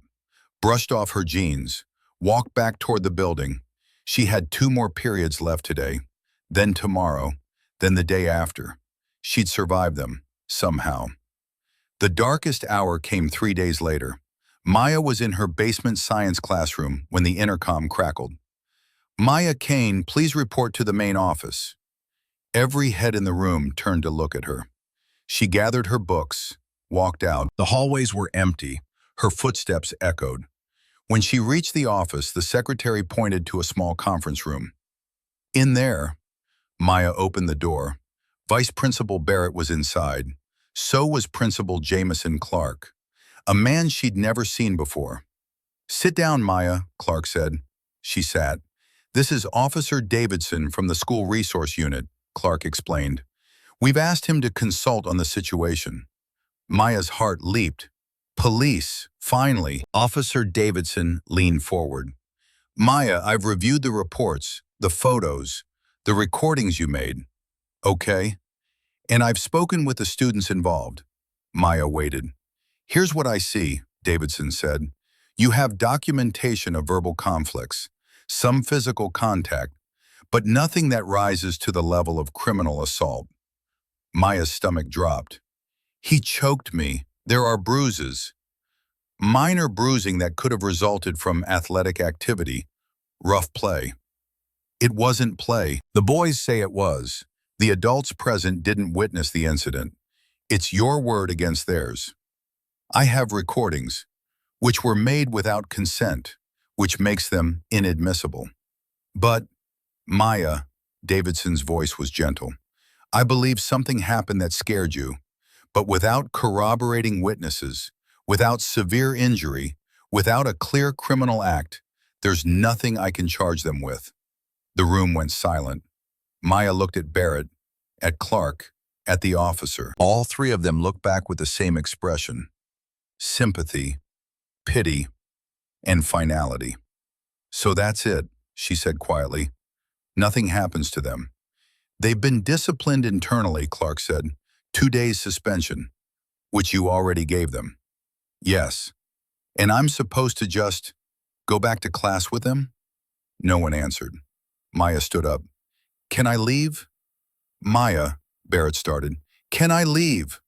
brushed off her jeans, walked back toward the building. She had 2 more periods left today, then tomorrow, then the day after. She'd survive them, somehow. The darkest hour came 3 days later. Maya was in her basement science classroom when the intercom crackled. Maya Kane, please report to the main office. Every head in the room turned to look at her. She gathered her books, walked out. The hallways were empty. Her footsteps echoed. When she reached the office, the secretary pointed to a small conference room. In there, Maya opened the door. Vice Principal Barrett was inside. So was Principal Jameson Clark, a man she'd never seen before. Sit down, Maya, Clark said. She sat. This is Officer Davidson from the School Resource Unit, Clark explained. We've asked him to consult on the situation. Maya's heart leaped. Police, finally. Officer Davidson leaned forward. Maya, I've reviewed the reports, the photos, the recordings you made. Okay. And I've spoken with the students involved. Maya waited. Here's what I see, Davidson said. You have documentation of verbal conflicts, some physical contact, but nothing that rises to the level of criminal assault. Maya's stomach dropped. He choked me. There are bruises. Minor bruising that could have resulted from athletic activity. Rough play. It wasn't play. The boys say it was. The adults present didn't witness the incident. It's your word against theirs. I have recordings, which were made without consent, which makes them inadmissible. But, Maya, Davidson's voice was gentle, I believe something happened that scared you, but without corroborating witnesses, without severe injury, without a clear criminal act, there's nothing I can charge them with. The room went silent. Maya looked at Barrett, at Clark, at the officer. All 3 of them looked back with the same expression. Sympathy, pity, and finality. So that's it, she said quietly. Nothing happens to them. They've been disciplined internally, Clark said. 2 days suspension, which you already gave them. Yes. And I'm supposed to just go back to class with them? No one answered. Maya stood up. Can I leave? Maya, Barrett started. Can I leave?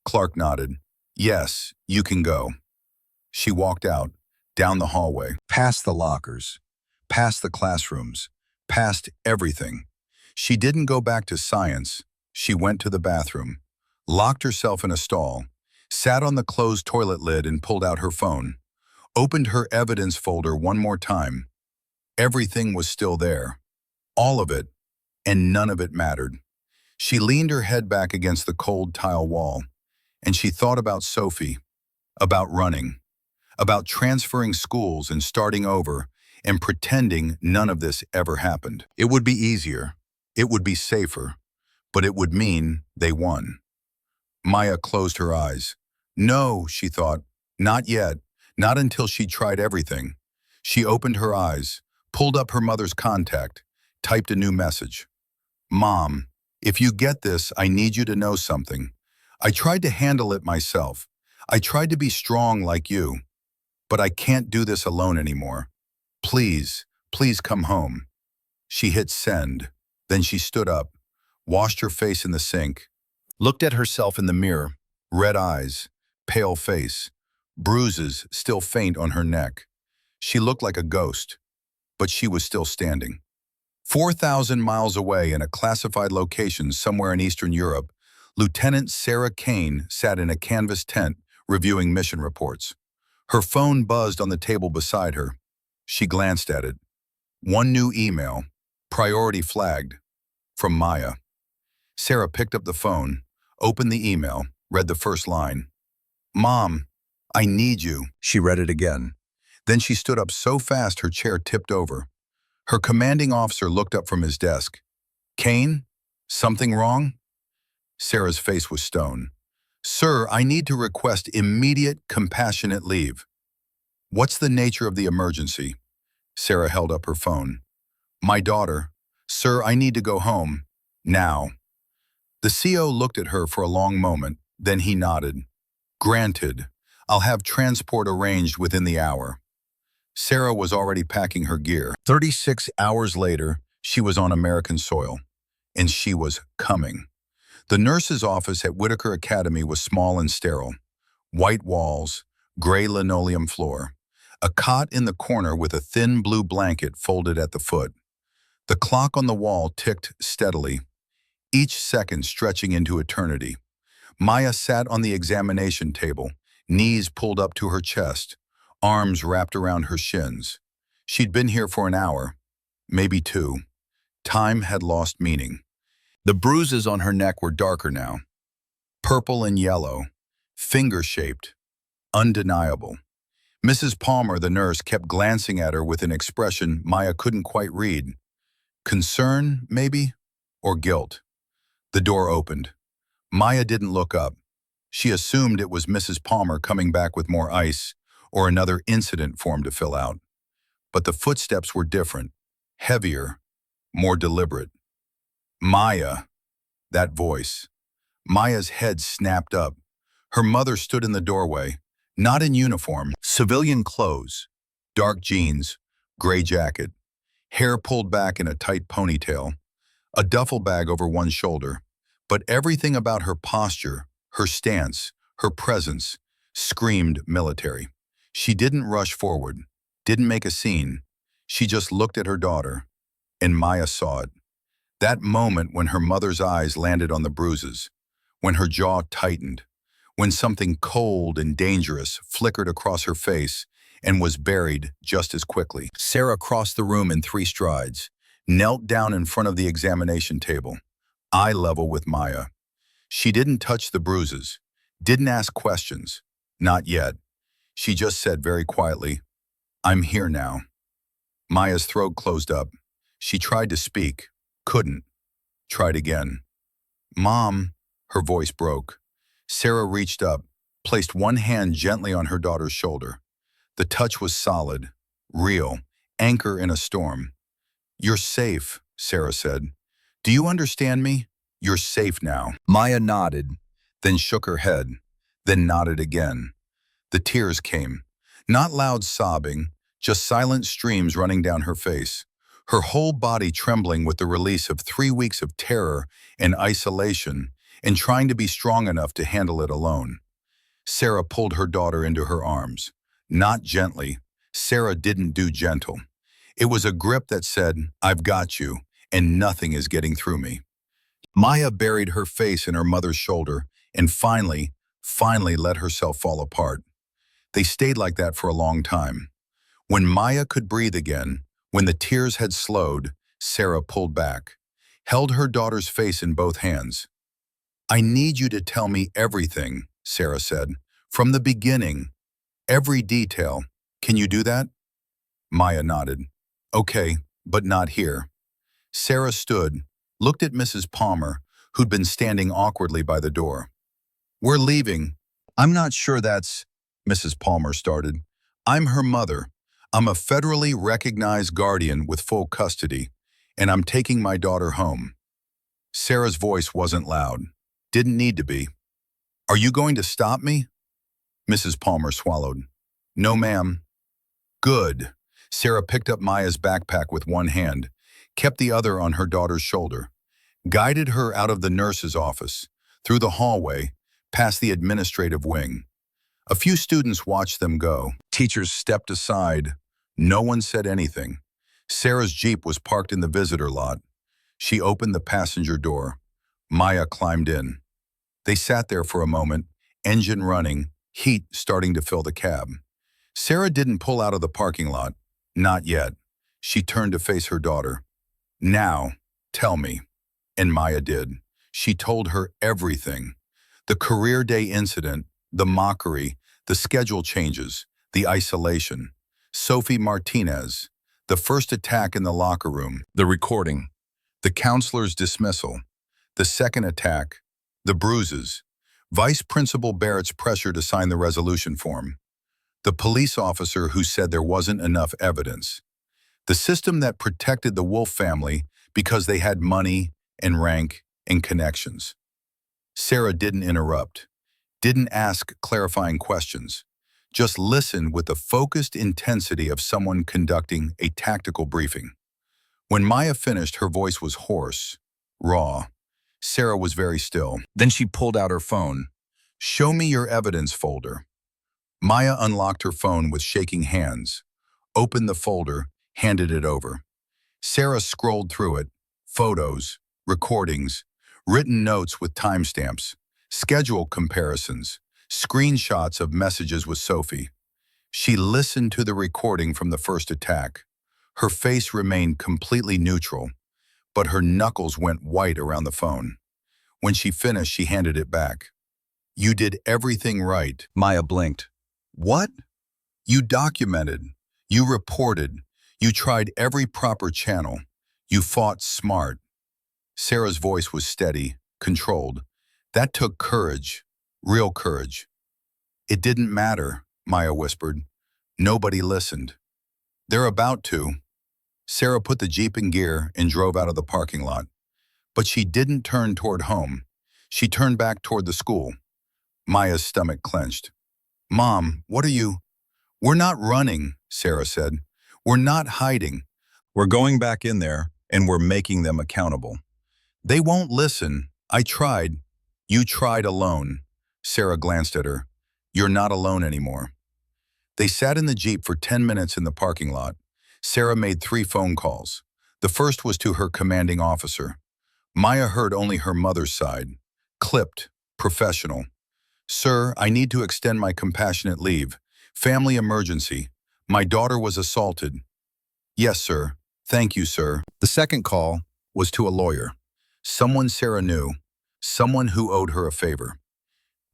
Clark nodded. Yes, you can go. She walked out, down the hallway, past the lockers, past the classrooms, Past everything. She didn't go back to science. She went to the bathroom, locked herself in a stall, sat on the closed toilet lid and pulled out her phone, opened her evidence folder one more time. Everything was still there. All of it, and none of it mattered. She leaned her head back against the cold tile wall, and she thought about Sophie, about running, about transferring schools and starting over and pretending none of this ever happened. It would be easier, it would be safer, but it would mean they won. Maya closed her eyes. No, she thought, not yet, not until she'd tried everything. She opened her eyes, pulled up her mother's contact, typed a new message. Mom, if you get this, I need you to know something. I tried to handle it myself. I tried to be strong like you, but I can't do this alone anymore. Please, please come home. She hit send. Then she stood up, washed her face in the sink, looked at herself in the mirror, red eyes, pale face, bruises still faint on her neck. She looked like a ghost, but she was still standing. 4,000 miles away in a classified location somewhere in Eastern Europe, Lieutenant Sarah Kane sat in a canvas tent reviewing mission reports. Her phone buzzed on the table beside her. She glanced at it. One new email, priority flagged, from Maya. Sarah picked up the phone, opened the email, read the first line. Mom, I need you. She read it again. Then she stood up so fast her chair tipped over. Her commanding officer looked up from his desk. Kane, something wrong? Sarah's face was stone. Sir, I need to request immediate, compassionate leave. What's the nature of the emergency? Sarah held up her phone. My daughter. Sir, I need to go home. Now. The CO looked at her for a long moment, then he nodded. Granted. I'll have transport arranged within the hour. Sarah was already packing her gear. 36 hours later, she was on American soil, and she was coming. The nurse's office at Whitaker Academy was small and sterile. White walls, gray linoleum floor, a cot in the corner with a thin blue blanket folded at the foot. The clock on the wall ticked steadily, each second stretching into eternity. Maya sat on the examination table, knees pulled up to her chest, arms wrapped around her shins. She'd been here for an hour, maybe two. Time had lost meaning. The bruises on her neck were darker now, purple and yellow, finger-shaped, undeniable. Mrs. Palmer, the nurse, kept glancing at her with an expression Maya couldn't quite read. Concern, maybe? Or guilt? The door opened. Maya didn't look up. She assumed it was Mrs. Palmer coming back with more ice or another incident form to fill out. But the footsteps were different, heavier, more deliberate. Maya, that voice. Maya's head snapped up. Her mother stood in the doorway, not in uniform, civilian clothes, dark jeans, gray jacket, hair pulled back in a tight ponytail, a duffel bag over one shoulder. But everything about her posture, her stance, her presence, screamed military. She didn't rush forward, didn't make a scene. She just looked at her daughter, and Maya saw it. That moment when her mother's eyes landed on the bruises, when her jaw tightened, when something cold and dangerous flickered across her face and was buried just as quickly. Sarah crossed the room in 3 strides, knelt down in front of the examination table, eye level with Maya. She didn't touch the bruises, didn't ask questions, not yet. She just said very quietly, I'm here now. Maya's throat closed up. She tried to speak, couldn't. Tried again. Mom, her voice broke. Sarah reached up, placed one hand gently on her daughter's shoulder. The touch was solid, real, anchor in a storm. You're safe, Sarah said. Do you understand me? You're safe now. Maya nodded, then shook her head, then nodded again. The tears came, not loud sobbing, just silent streams running down her face, her whole body trembling with the release of 3 weeks of terror and isolation and trying to be strong enough to handle it alone. Sarah pulled her daughter into her arms. Not gently. Sarah didn't do gentle. It was a grip that said, "I've got you, and nothing is getting through me." Maya buried her face in her mother's shoulder and finally let herself fall apart. They stayed like that for a long time. When Maya could breathe again, when the tears had slowed, Sarah pulled back, held her daughter's face in both hands. "I need you to tell me everything," Sarah said. "From the beginning, every detail. Can you do that?" Maya nodded. "Okay, but not here." Sarah stood, looked at Mrs. Palmer, who'd been standing awkwardly by the door. "We're leaving." "I'm not sure that's—" Mrs. Palmer started. "I'm her mother. I'm a federally recognized guardian with full custody, and I'm taking my daughter home." Sarah's voice wasn't loud. Didn't need to be. "Are you going to stop me?" Mrs. Palmer swallowed. "No, ma'am." "Good." Sarah picked up Maya's backpack with one hand, kept the other on her daughter's shoulder, guided her out of the nurse's office, through the hallway, past the administrative wing. A few students watched them go. Teachers stepped aside. No one said anything. Sarah's Jeep was parked in the visitor lot. She opened the passenger door. Maya climbed in. They sat there for a moment, engine running, heat starting to fill the cab. Sarah didn't pull out of the parking lot. Not yet. She turned to face her daughter. "Now, tell me." And Maya did. She told her everything. The career day incident, the mockery, the schedule changes, the isolation. Sophie Martinez, the first attack in the locker room, the recording, the counselor's dismissal, the second attack, the bruises, Vice Principal Barrett's pressure to sign the resolution form, the police officer who said there wasn't enough evidence, the system that protected the Wolf family because they had money and rank and connections. Sarah didn't interrupt, didn't ask clarifying questions, just listened with the focused intensity of someone conducting a tactical briefing. When Maya finished, her voice was hoarse, raw. Sarah was very still. Then she pulled out her phone. "Show me your evidence folder." Maya unlocked her phone with shaking hands, opened the folder, handed it over. Sarah scrolled through it. Photos, recordings, written notes with timestamps, schedule comparisons, screenshots of messages with Sophie. She listened to the recording from the first attack. Her face remained completely neutral, but her knuckles went white around the phone. When she finished, she handed it back. "You did everything right." Maya blinked. "What?" "You documented. You reported. You tried every proper channel. You fought smart." Sarah's voice was steady, controlled. "That took courage, real courage." "It didn't matter," Maya whispered. "Nobody listened." "They're about to." Sarah put the Jeep in gear and drove out of the parking lot. But she didn't turn toward home. She turned back toward the school. Maya's stomach clenched. "Mom, what are you—" "We're not running," Sarah said. "We're not hiding. We're going back in there, and we're making them accountable. They won't listen. I tried." "You tried alone." Sarah glanced at her. "You're not alone anymore." They sat in the Jeep for 10 minutes in the parking lot. Sarah made 3 phone calls. The first was to her commanding officer. Maya heard only her mother's side. Clipped, professional. "Sir, I need to extend my compassionate leave. Family emergency. My daughter was assaulted." "Yes, sir. Thank you, sir." The second call was to a lawyer. Someone Sarah knew. Someone who owed her a favor.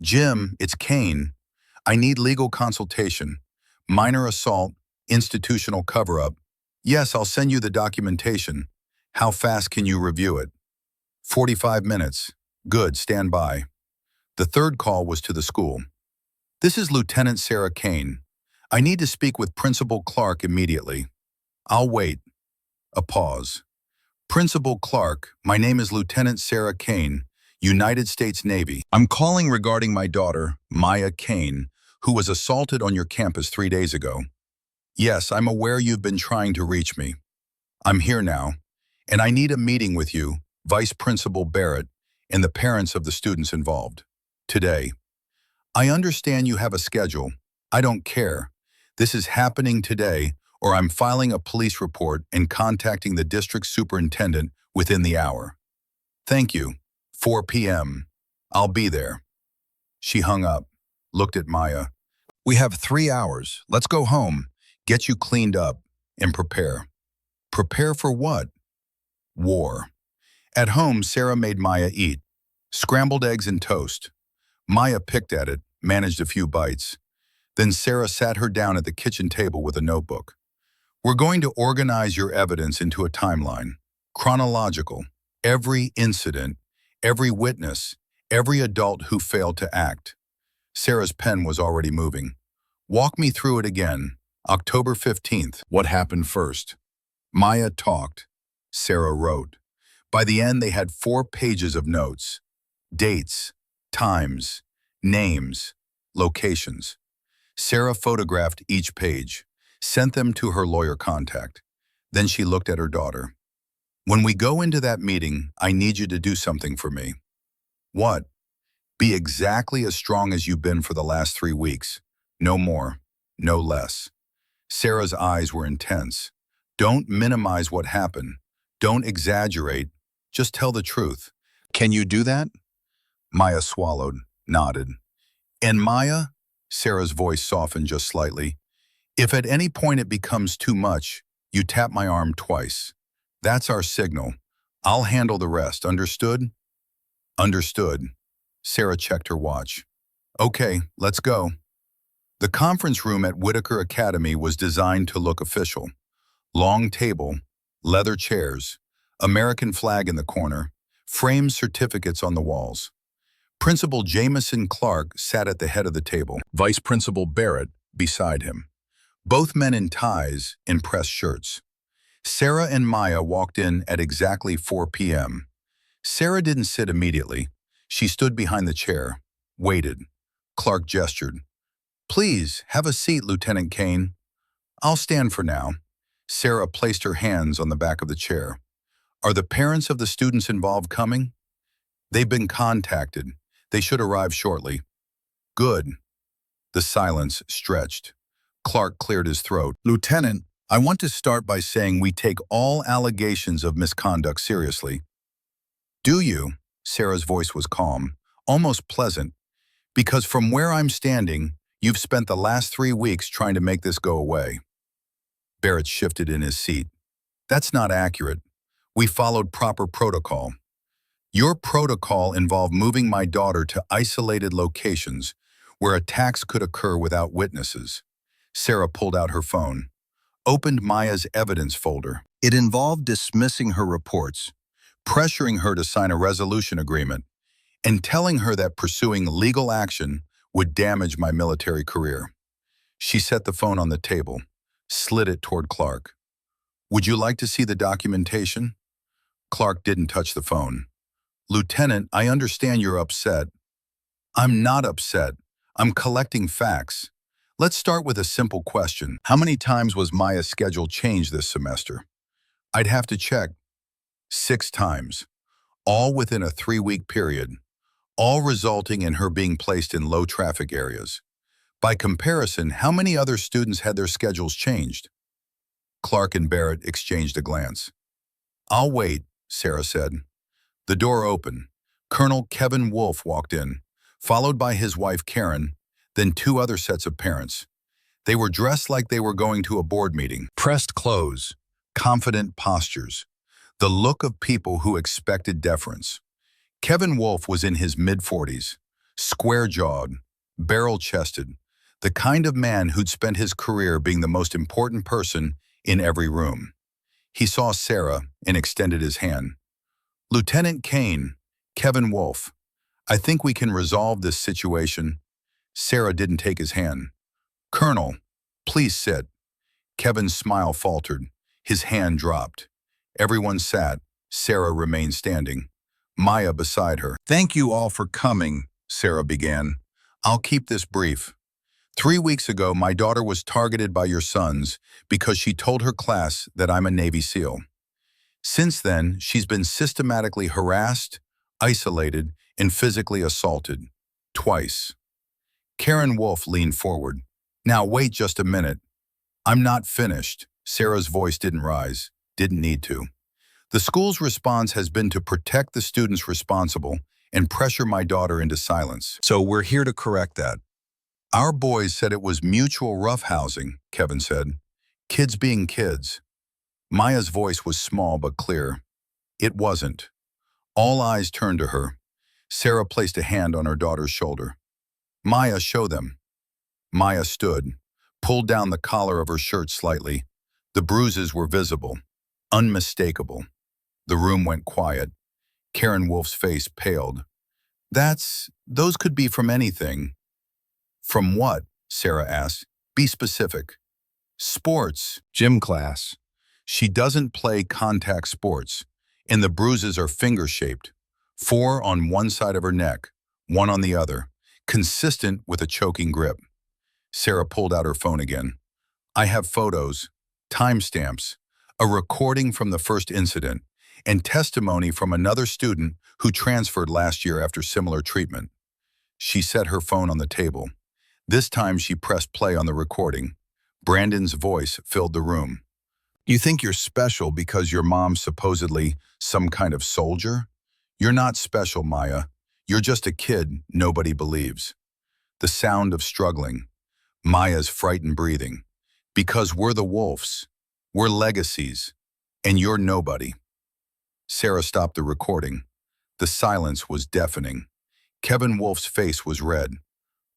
"Jim, it's Kane. I need legal consultation. Minor assault, institutional cover-up." "Yes, I'll send you the documentation. How fast can you review it?" 45 minutes. "Good, stand by." The third call was to the school. "This is Lieutenant Sarah Kane. I need to speak with Principal Clark immediately." "I'll wait." A pause. "Principal Clark, my name is Lieutenant Sarah Kane, United States Navy. I'm calling regarding my daughter, Maya Kane, who was assaulted on your campus 3 days ago." "Yes, I'm aware you've been trying to reach me. I'm here now, and I need a meeting with you, Vice Principal Barrett, and the parents of the students involved. Today." "I understand you have a schedule. I don't care. This is happening today, or I'm filing a police report and contacting the district superintendent within the hour. Thank you. 4 p.m. I'll be there. She hung up, looked at Maya. We have 3 hours. Let's go home, get you cleaned up, and prepare. Prepare for what? War. At home, Sarah made Maya eat. Scrambled eggs and toast. Maya picked at it, managed a few bites. Then Sarah sat her down at the kitchen table with a notebook. We're going to organize your evidence into a timeline. Chronological. Every incident, every witness, every adult who failed to act. Sarah's pen was already moving. Walk me through it again. October 15th. What happened first? Maya talked. Sarah wrote. By the end, they had 4 pages of notes. Dates, times, names, locations. Sarah photographed each page, sent them to her lawyer contact. Then she looked at her daughter. When we go into that meeting, I need you to do something for me. What? Be exactly as strong as you've been for the last 3 weeks. No more, no less. Sarah's eyes were intense. Don't minimize what happened. Don't exaggerate. Just tell the truth. Can you do that? Maya swallowed, nodded. And Maya, Sarah's voice softened just slightly, if at any point it becomes too much, you tap my arm twice. That's our signal. I'll handle the rest, understood? Understood. Sarah checked her watch. Okay, let's go. The conference room at Whitaker Academy was designed to look official. Long table, leather chairs, American flag in the corner, framed certificates on the walls. Principal Jameson Clark sat at the head of the table, Vice Principal Barrett beside him. Both men in ties, in pressed shirts. Sarah and Maya walked in at exactly 4 p.m. Sarah didn't sit immediately. She stood behind the chair, waited. Clark gestured. Please, have a seat, Lieutenant Kane. I'll stand for now. Sarah placed her hands on the back of the chair. Are the parents of the students involved coming? They've been contacted. They should arrive shortly. Good. The silence stretched. Clark cleared his throat. Lieutenant, I want to start by saying we take all allegations of misconduct seriously. Do you? Sarah's voice was calm, almost pleasant. Because from where I'm standing, you've spent the last 3 weeks trying to make this go away. Barrett shifted in his seat. That's not accurate. We followed proper protocol. Your protocol involved moving my daughter to isolated locations where attacks could occur without witnesses. Sarah pulled out her phone, opened Maya's evidence folder. It involved dismissing her reports, pressuring her to sign a resolution agreement, and telling her that pursuing legal action would damage my military career. She set the phone on the table, slid it toward Clark. Would you like to see the documentation? Clark didn't touch the phone. Lieutenant, I understand you're upset. I'm not upset. I'm collecting facts. Let's start with a simple question. How many times was Maya's schedule changed this semester? I'd have to check. 6 times, all within a 3-week period, all resulting in her being placed in low traffic areas. By comparison, how many other students had their schedules changed? Clark and Barrett exchanged a glance. I'll wait, Sarah said. The door opened. Colonel Kevin Wolfe walked in, followed by his wife Karen, then 2 other sets of parents. They were dressed like they were going to a board meeting. Pressed clothes, confident postures, the look of people who expected deference. Kevin Wolfe was in his mid-40s, square-jawed, barrel-chested, the kind of man who'd spent his career being the most important person in every room. He saw Sarah and extended his hand. Lieutenant Kane, Kevin Wolfe, I think we can resolve this situation. Sarah didn't take his hand. Colonel, please sit. Kevin's smile faltered. His hand dropped. Everyone sat. Sarah remained standing. Maya beside her. Thank you all for coming, Sarah began. I'll keep this brief. 3 weeks ago, my daughter was targeted by your sons because she told her class that I'm a Navy SEAL. Since then, she's been systematically harassed, isolated, and physically assaulted. Twice. Karen Wolfe leaned forward. Now wait just a minute. I'm not finished. Sarah's voice didn't rise, didn't need to. The school's response has been to protect the students responsible and pressure my daughter into silence. So we're here to correct that. Our boys said it was mutual roughhousing, Kevin said. Kids being kids. Maya's voice was small but clear. It wasn't. All eyes turned to her. Sarah placed a hand on her daughter's shoulder. Maya, show them. Maya stood, pulled down the collar of her shirt slightly. The bruises were visible, unmistakable. The room went quiet. Karen Wolf's face paled. Those could be from anything. From what? Sarah asked. Be specific. Sports. Gym class. She doesn't play contact sports, and the bruises are finger-shaped. 4 on one side of her neck, 1 on the other, consistent with a choking grip. Sarah pulled out her phone again. I have photos, timestamps, a recording from the first incident, and testimony from another student who transferred last year after similar treatment. She set her phone on the table. This time she pressed play on the recording. Brandon's voice filled the room. You think you're special because your mom's supposedly some kind of soldier? You're not special, Maya. You're just a kid nobody believes. The sound of struggling. Maya's frightened breathing. Because we're the wolves. We're legacies. And you're nobody. Sarah stopped the recording. The silence was deafening. Kevin Wolf's face was red.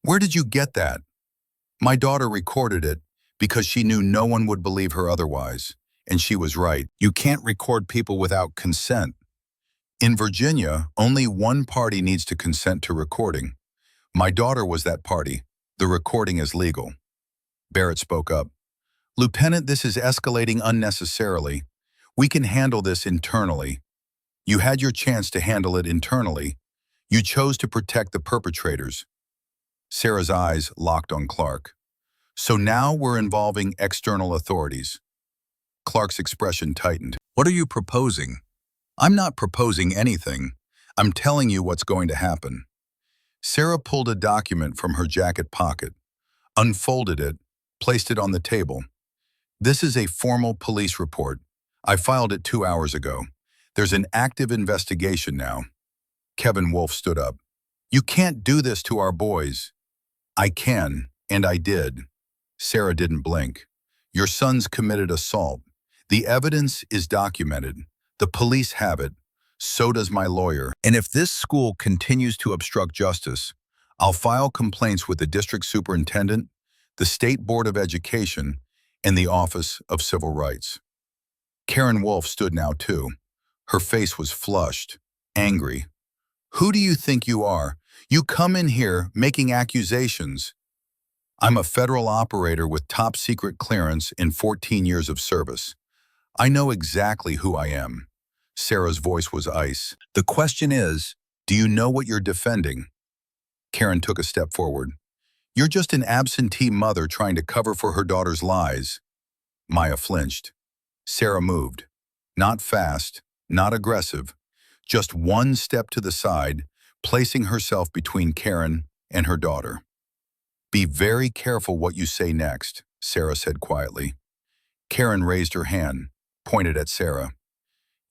Where did you get that? My daughter recorded it because she knew no one would believe her otherwise. And she was right. You can't record people without consent. In Virginia, only one party needs to consent to recording. My daughter was that party. The recording is legal. Barrett spoke up. Lieutenant, this is escalating unnecessarily. We can handle this internally. You had your chance to handle it internally. You chose to protect the perpetrators. Sarah's eyes locked on Clark. So now we're involving external authorities. Clark's expression tightened. What are you proposing? I'm not proposing anything. I'm telling you what's going to happen. Sarah pulled a document from her jacket pocket, unfolded it, placed it on the table. This is a formal police report. I filed it 2 hours ago. There's an active investigation now. Kevin Wolf stood up. You can't do this to our boys. I can, and I did. Sarah didn't blink. Your sons committed assault. The evidence is documented. The police have it. So does my lawyer. And if this school continues to obstruct justice, I'll file complaints with the district superintendent, the State Board of Education, and the Office of Civil Rights. Karen Wolf stood now too. Her face was flushed, angry. Who do you think you are? You come in here making accusations. I'm a federal operator with top secret clearance in 14 years of service. I know exactly who I am. Sarah's voice was ice. The question is, do you know what you're defending? Karen took a step forward. You're just an absentee mother trying to cover for her daughter's lies. Maya flinched. Sarah moved. Not fast, not aggressive, just one step to the side, placing herself between Karen and her daughter. Be very careful what you say next, Sarah said quietly. Karen raised her hand, pointed at Sarah.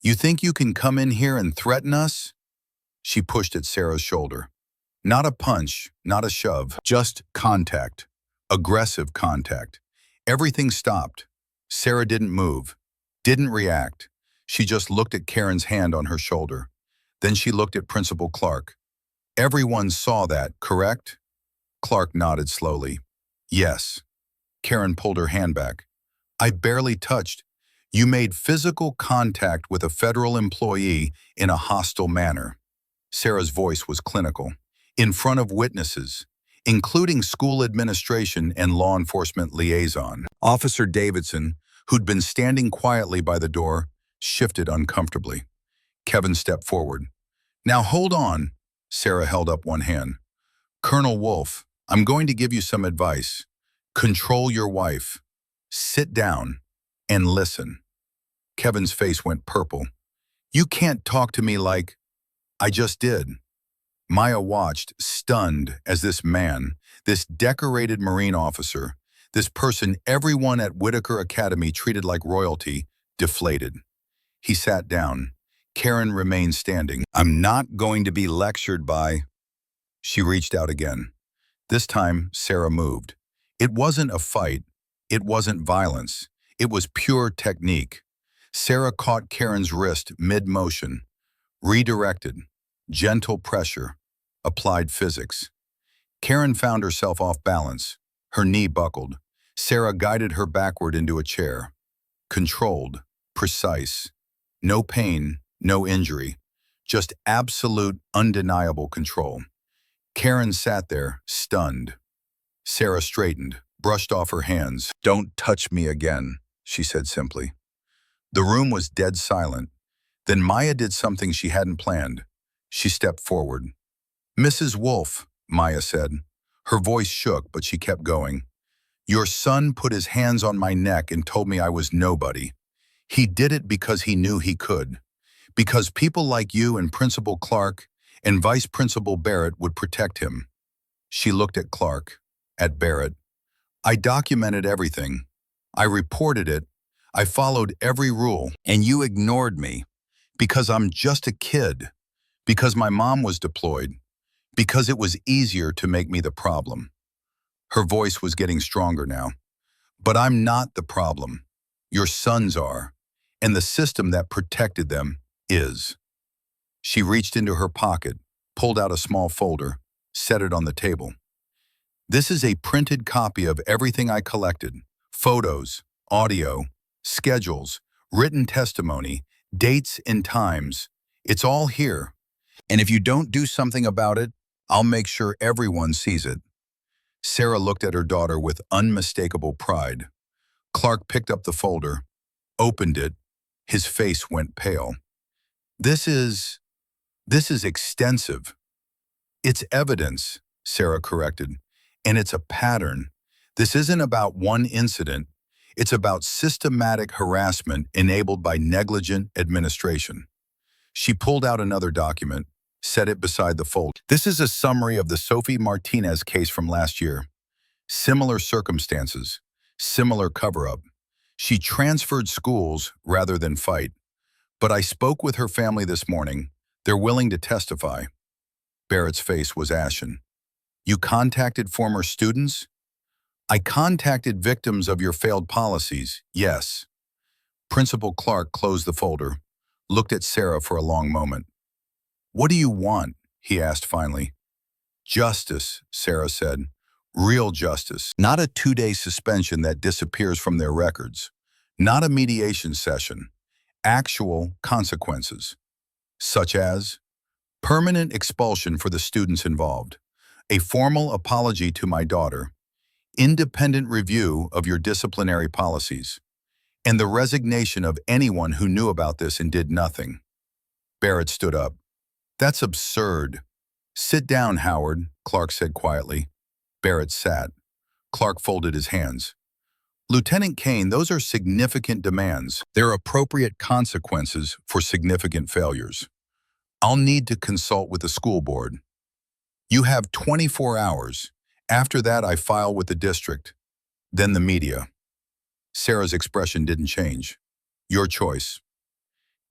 You think you can come in here and threaten us? She pushed at Sarah's shoulder. Not a punch, not a shove, just contact. Aggressive contact. Everything stopped. Sarah didn't move, didn't react. She just looked at Karen's hand on her shoulder. Then she looked at Principal Clark. Everyone saw that, correct? Clark nodded slowly. Yes. Karen pulled her hand back. I barely touched. You made physical contact with a federal employee in a hostile manner. Sarah's voice was clinical. In front of witnesses, including school administration and law enforcement liaison. Officer Davidson, who'd been standing quietly by the door, shifted uncomfortably. Kevin stepped forward. Now hold on. Sarah held up one hand. Colonel Wolf, I'm going to give you some advice. Control your wife. Sit down and listen. Kevin's face went purple. You can't talk to me like I just did. Maya watched, stunned, as this man, this decorated Marine officer, This person everyone at Whitaker Academy treated like royalty, deflated. He sat down. Karen remained standing. I'm not going to be lectured by... She reached out again. This time, Sarah moved. It wasn't a fight. It wasn't violence. It was pure technique. Sarah caught Karen's wrist mid-motion, redirected, gentle pressure, applied physics. Karen found herself off balance. Her knee buckled. Sarah guided her backward into a chair. Controlled, precise. No pain, no injury. Just absolute, undeniable control. Karen sat there, stunned. Sarah straightened, brushed off her hands. Don't touch me again, she said simply. The room was dead silent. Then Maya did something she hadn't planned. She stepped forward. Mrs. Wolfe, Maya said. Her voice shook, but she kept going. Your son put his hands on my neck and told me I was nobody. He did it because he knew he could. Because people like you and Principal Clark and Vice Principal Barrett would protect him. She looked at Clark, at Barrett. I documented everything. I reported it. I followed every rule. And you ignored me. Because I'm just a kid. Because my mom was deployed. Because it was easier to make me the problem. Her voice was getting stronger now. But I'm not the problem. Your sons are. And the system that protected them is. She reached into her pocket, pulled out a small folder, set it on the table. This is a printed copy of everything I collected. Photos, audio, schedules, written testimony, dates and times. It's all here. And if you don't do something about it, I'll make sure everyone sees it. Sarah looked at her daughter with unmistakable pride. Clark picked up the folder, opened it. His face went pale. This is extensive. It's evidence, Sarah corrected, and it's a pattern. This isn't about one incident. It's about systematic harassment enabled by negligent administration. She pulled out another document, set it beside the folder. This is a summary of the Sophie Martinez case from last year. Similar circumstances, similar cover-up. She transferred schools rather than fight. But I spoke with her family this morning. They're willing to testify. Barrett's face was ashen. You contacted former students? I contacted victims of your failed policies, yes. Principal Clark closed the folder, looked at Sarah for a long moment. What do you want? He asked finally. Justice, Sarah said. Real justice. Not a 2-day suspension that disappears from their records. Not a mediation session. Actual consequences. Such as permanent expulsion for the students involved, a formal apology to my daughter, independent review of your disciplinary policies, and the resignation of anyone who knew about this and did nothing. Barrett stood up. That's absurd. Sit down, Howard, Clark said quietly. Barrett sat. Clark folded his hands. Lieutenant Kane, those are significant demands. They're appropriate consequences for significant failures. I'll need to consult with the school board. You have 24 hours. After that, I file with the district. Then the media. Sarah's expression didn't change. Your choice.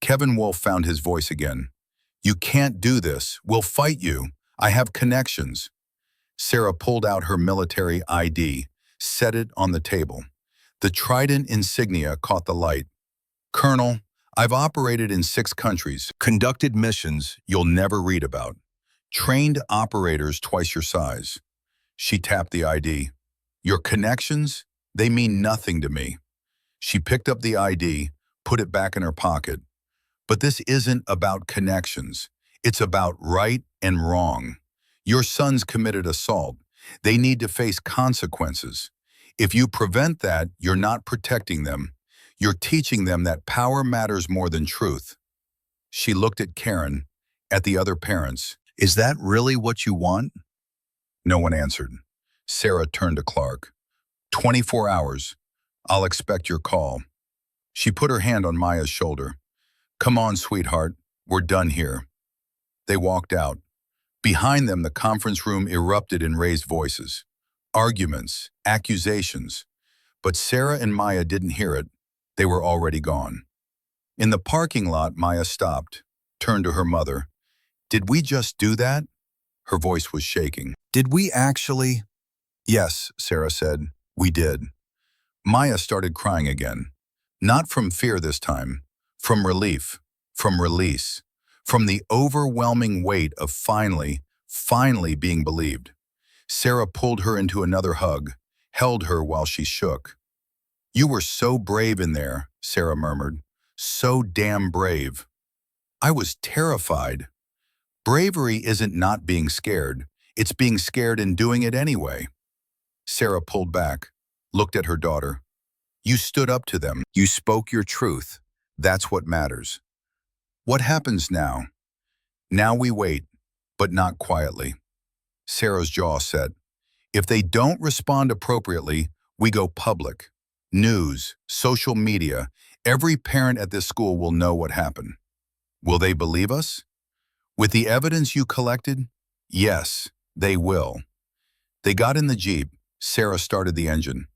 Kevin Wolfe found his voice again. You can't do this. We'll fight you. I have connections. Sarah pulled out her military ID, set it on the table. The trident insignia caught the light. Colonel, I've operated in 6 countries, conducted missions you'll never read about, trained operators twice your size. She tapped the ID. Your connections? They mean nothing to me. She picked up the ID, put it back in her pocket. But this isn't about connections. It's about right and wrong. Your sons committed assault. They need to face consequences. If you prevent that, you're not protecting them. You're teaching them that power matters more than truth. She looked at Karen, at the other parents. Is that really what you want? No one answered. Sarah turned to Clark. 24 hours. I'll expect your call. She put her hand on Maya's shoulder. Come on, sweetheart. We're done here. They walked out. Behind them, the conference room erupted in raised voices. arguments, accusations. But Sarah and Maya didn't hear it. They were already gone. In the parking lot, Maya stopped, turned to her mother. "Did we just do that?" Her voice was shaking. "Did we actually?" "Yes," Sarah said. "We did." Maya started crying again. Not from fear this time, from relief, from release, from the overwhelming weight of finally being believed. Sarah pulled her into another hug, held her while she shook. "You were so brave in there," Sarah murmured. "So damn brave." "I was terrified." Bravery isn't not being scared. It's being scared and doing it anyway. Sarah pulled back, looked at her daughter. "You stood up to them. You spoke your truth. That's what matters." "What happens now?" "Now we wait, but not quietly." Sarah's jaw set. "If they don't respond appropriately, we go public. News, social media, every parent at this school will know what happened." "Will they believe us?" "With the evidence you collected? Yes, they will." They got in the Jeep. Sarah started the engine.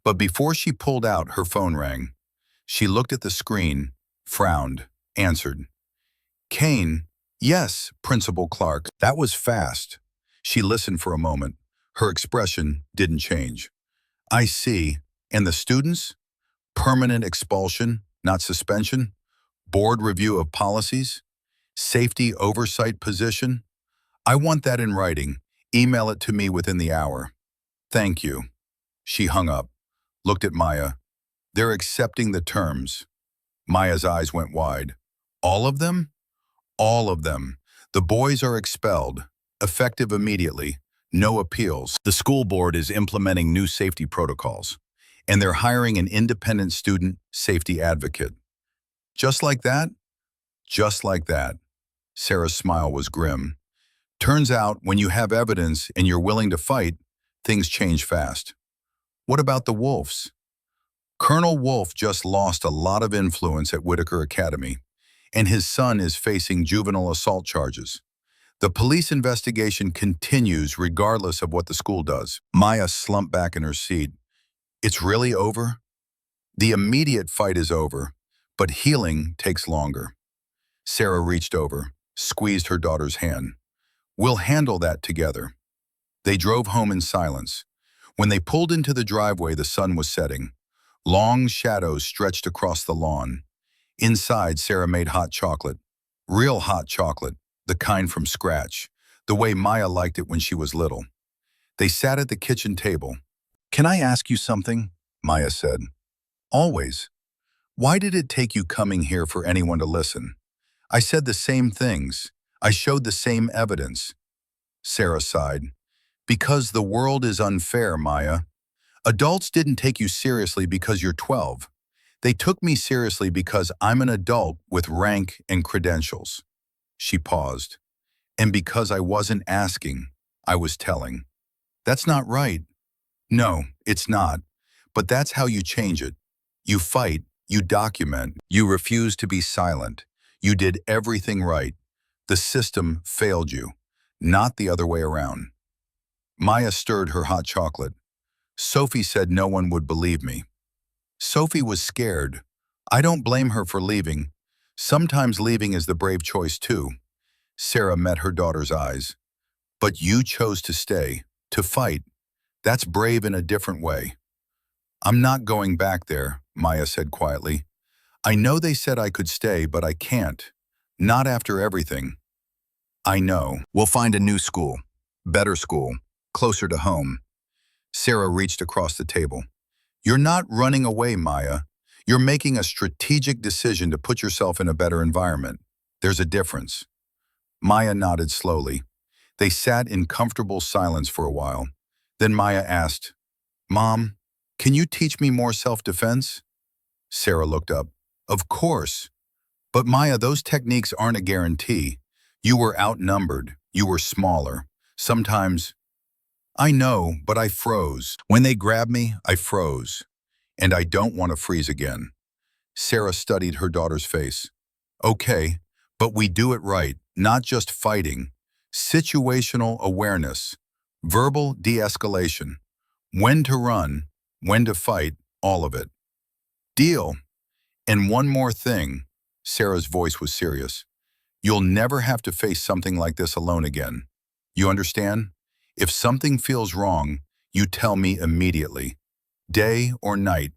But before she pulled out, her phone rang. She looked at the screen, frowned, answered. "Kane." "Yes, Principal Clark." That was fast. She listened for a moment. Her expression didn't change. "I see. And the students? Permanent expulsion, not suspension? Board review of policies? Safety oversight position? I want that in writing. Email it to me within the hour." "Thank you." She hung up, looked at Maya. "They're accepting the terms." Maya's eyes went wide. "All of them?" "All of them. The boys are expelled, effective immediately, no appeals. The school board is implementing new safety protocols, and they're hiring an independent student safety advocate." "Just like that?" "Just like that." Sarah's smile was grim. "Turns out, when you have evidence and you're willing to fight, things change fast." "What about the Wolves?" "Colonel Wolf just lost a lot of influence at Whitaker Academy, and his son is facing juvenile assault charges. The police investigation continues regardless of what the school does." Maya slumped back in her seat. "It's really over?" "The immediate fight is over, but healing takes longer." Sarah reached over, squeezed her daughter's hand. "We'll handle that together." They drove home in silence. When they pulled into the driveway, the sun was setting. Long shadows stretched across the lawn. Inside, Sarah made hot chocolate. Real hot chocolate, the kind from scratch, the way Maya liked it when she was little. They sat at the kitchen table. "Can I ask you something?" Maya said. "Always. Why did it take you coming here for anyone to listen? I said the same things. I showed the same evidence." Sarah sighed. "Because the world is unfair, Maya. Adults didn't take you seriously because you're 12. They took me seriously because I'm an adult with rank and credentials." She paused. "And because I wasn't asking, I was telling." "That's not right." "No, it's not. But that's how you change it. You fight, you document, you refuse to be silent. You did everything right. The system failed you, not the other way around." Maya stirred her hot chocolate. "Sophie said no one would believe me." "Sophie was scared. I don't blame her for leaving. Sometimes leaving is the brave choice too." Sarah met her daughter's eyes. "But you chose to stay, to fight. That's brave in a different way." "I'm not going back there," Maya said quietly. "I know they said I could stay, but I can't. Not after everything." "I know. We'll find a new school. Better school. Closer to home." Sarah reached across the table. "You're not running away, Maya. You're making a strategic decision to put yourself in a better environment. There's a difference." Maya nodded slowly. They sat in comfortable silence for a while. Then Maya asked, "Mom, can you teach me more self-defense?" Sarah looked up. "Of course. But Maya, those techniques aren't a guarantee. You were outnumbered. You were smaller. Sometimes—" "I know, but I froze. When they grabbed me, I froze. And I don't want to freeze again." Sarah studied her daughter's face. "Okay, but we do it right, not just fighting. Situational awareness. Verbal de-escalation. When to run, when to fight, all of it. Deal. And one more thing, Sarah's voice was serious. You'll never have to face something like this alone again. You understand? If something feels wrong, you tell me immediately. Day or night,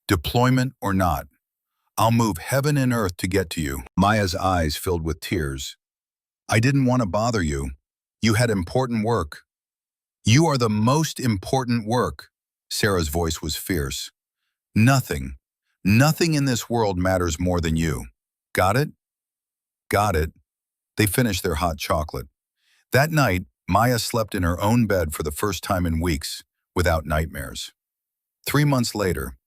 deployment or not. I'll move heaven and earth to get to you. Maya's eyes filled with tears. I didn't want to bother you. You had important work. You are the most important work. Sarah's voice was fierce. Nothing, nothing in this world matters more than you. Got it? Got it. They finished their hot chocolate. That night, Maya slept in her own bed for the first time in weeks, without nightmares. 3 months later,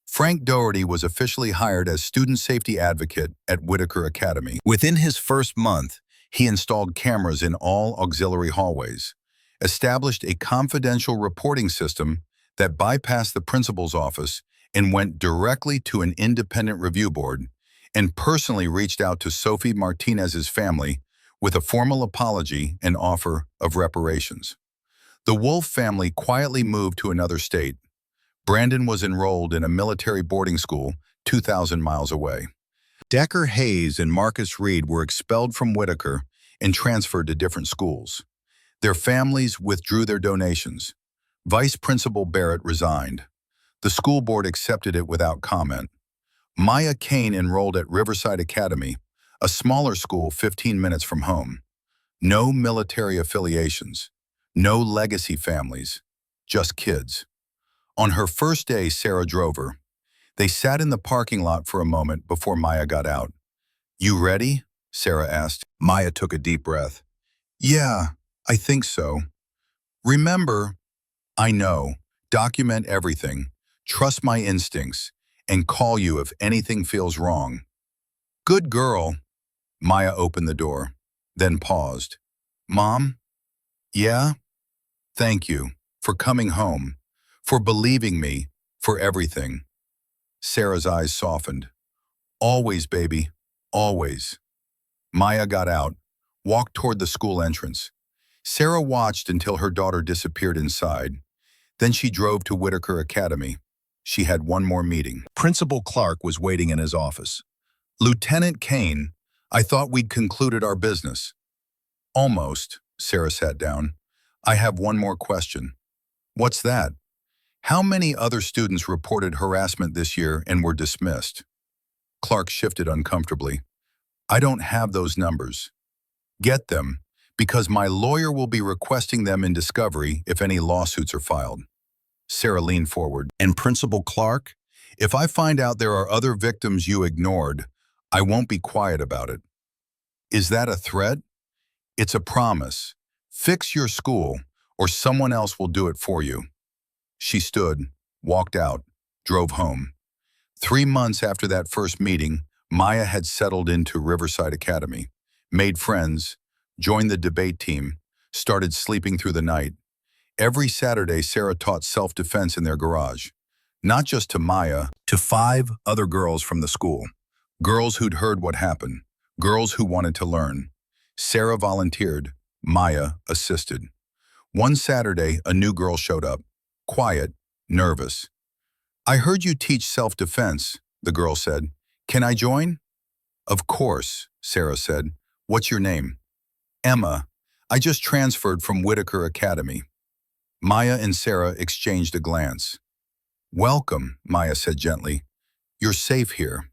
Frank Doherty was officially hired as student safety advocate at Whitaker Academy. Within his first month, he installed cameras in all auxiliary hallways, established a confidential reporting system that bypassed the principal's office and went directly to an independent review board, and personally reached out to Sophie Martinez's family with a formal apology and offer of reparations. The Wolf family quietly moved to another state. Brandon was enrolled in a military boarding school 2,000 miles away. Decker Hayes and Marcus Reed were expelled from Whitaker and transferred to different schools. Their families withdrew their donations. Vice Principal Barrett resigned. The school board accepted it without comment. Maya Kane enrolled at Riverside Academy, a smaller school 15 minutes from home. No military affiliations, no legacy families, just kids. On her first day, Sarah drove her. They sat in the parking lot for a moment before Maya got out. You ready? Sarah asked. Maya took a deep breath. Yeah, I think so. Remember, I know, document everything, trust my instincts, and call you if anything feels wrong. Good girl. Maya opened the door, then paused. Mom? Yeah? Thank you for coming home, for believing me, for everything. Sarah's eyes softened. Always, baby, always. Maya got out, walked toward the school entrance. Sarah watched until her daughter disappeared inside. Then she drove to Whitaker Academy. She had one more meeting. Principal Clark was waiting in his office. Lieutenant Kane, I thought we'd concluded our business. Almost, Sarah sat down. I have one more question. What's that? How many other students reported harassment this year and were dismissed? Clark shifted uncomfortably. I don't have those numbers. Get them, because my lawyer will be requesting them in discovery if any lawsuits are filed. Sarah leaned forward. And Principal Clark, if I find out there are other victims you ignored, I won't be quiet about it. Is that a threat? It's a promise. Fix your school, or someone else will do it for you. She stood, walked out, drove home. 3 months after that first meeting, Maya had settled into Riverside Academy, made friends, joined the debate team, started sleeping through the night. Every Saturday, Sarah taught self-defense in their garage, not just to Maya, to 5 other girls from the school. Girls who'd heard what happened, girls who wanted to learn. Sarah volunteered, Maya assisted. One Saturday, a new girl showed up, quiet, nervous. I heard you teach self-defense, the girl said. Can I join? Of course, Sarah said. What's your name? Emma. I just transferred from Whitaker Academy. Maya and Sarah exchanged a glance. Welcome, Maya said gently. You're safe here.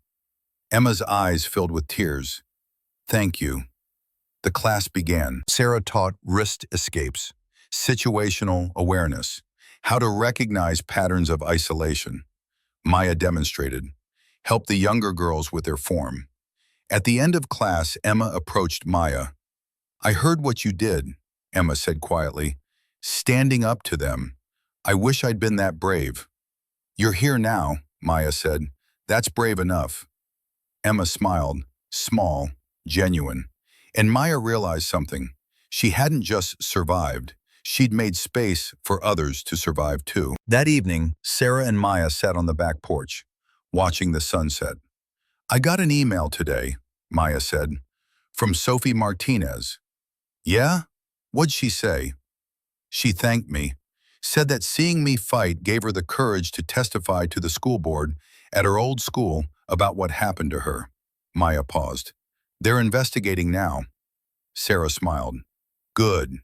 Emma's eyes filled with tears. Thank you. The class began. Sarah taught wrist escapes, situational awareness, how to recognize patterns of isolation. Maya demonstrated, helped the younger girls with their form. At the end of class, Emma approached Maya. I heard what you did, Emma said quietly, standing up to them. I wish I'd been that brave. You're here now, Maya said. That's brave enough. Emma smiled, small, genuine. And Maya realized something. She hadn't just survived. She'd made space for others to survive too. That evening, Sarah and Maya sat on the back porch, watching the sunset. I got an email today, Maya said, from Sophie Martinez. Yeah? What'd she say? She thanked me. said that seeing me fight gave her the courage to testify to the school board at her old school about what happened to her. Maya paused. They're investigating now. Sarah smiled. Good.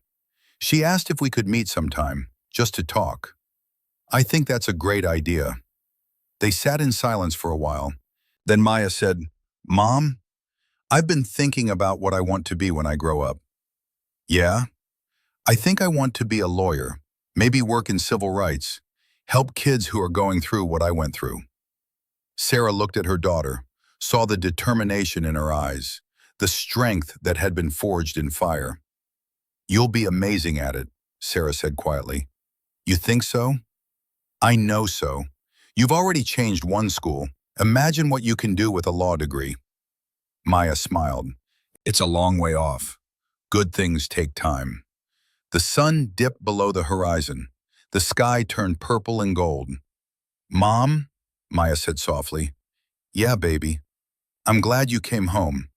She asked if we could meet sometime, just to talk. I think that's a great idea. They sat in silence for a while. Then Maya said, Mom, I've been thinking about what I want to be when I grow up. Yeah? I think I want to be a lawyer, maybe work in civil rights, help kids who are going through what I went through. Sarah looked at her daughter, saw the determination in her eyes, the strength that had been forged in fire. You'll be amazing at it, Sarah said quietly. You think so? I know so. You've already changed one school. Imagine what you can do with a law degree. Maya smiled. It's a long way off. Good things take time. The sun dipped below the horizon. The sky turned purple and gold. Mom, Maya said softly. Yeah, baby. I'm glad you came home.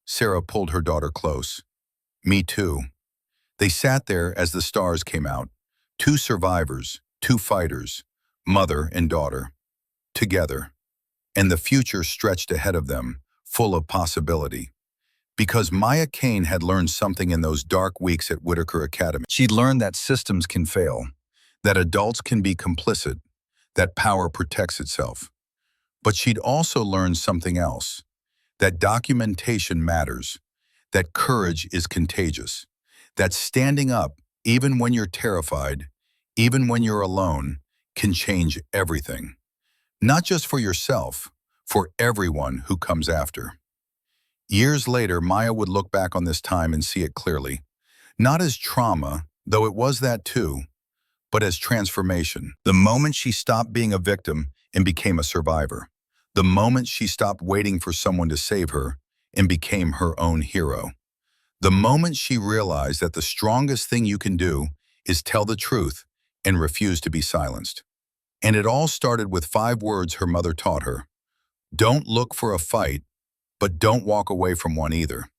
Sarah pulled her daughter close. Me too. They sat there as the stars came out. Two survivors, two fighters, mother and daughter, together. And the future stretched ahead of them, full of possibility. Because Maya Kane had learned something in those dark weeks at Whitaker Academy. She'd learned that systems can fail, that adults can be complicit, that power protects itself. But she'd also learned something else, that documentation matters, that courage is contagious, that standing up, even when you're terrified, even when you're alone, can change everything. Not just for yourself, for everyone who comes after. Years later, Maya would look back on this time and see it clearly. Not as trauma, though it was that too, but as transformation. The moment she stopped being a victim and became a survivor. The moment she stopped waiting for someone to save her and became her own hero. The moment she realized that the strongest thing you can do is tell the truth and refuse to be silenced. And it all started with 5 words her mother taught her. Don't look for a fight, but don't walk away from one either.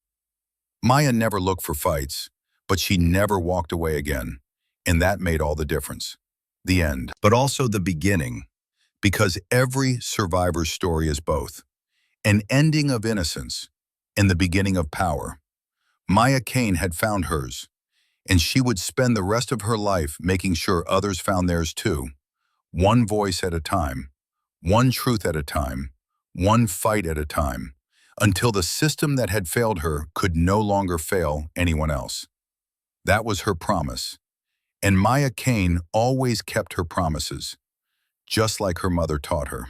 Maya never looked for fights, but she never walked away again. And that made all the difference. The end. But also the beginning. Because every survivor's story is both. An ending of innocence and the beginning of power. Maya Kane had found hers, and she would spend the rest of her life making sure others found theirs too. One voice at a time, one truth at a time, one fight at a time, until the system that had failed her could no longer fail anyone else. That was her promise. And Maya Kane always kept her promises, just like her mother taught her.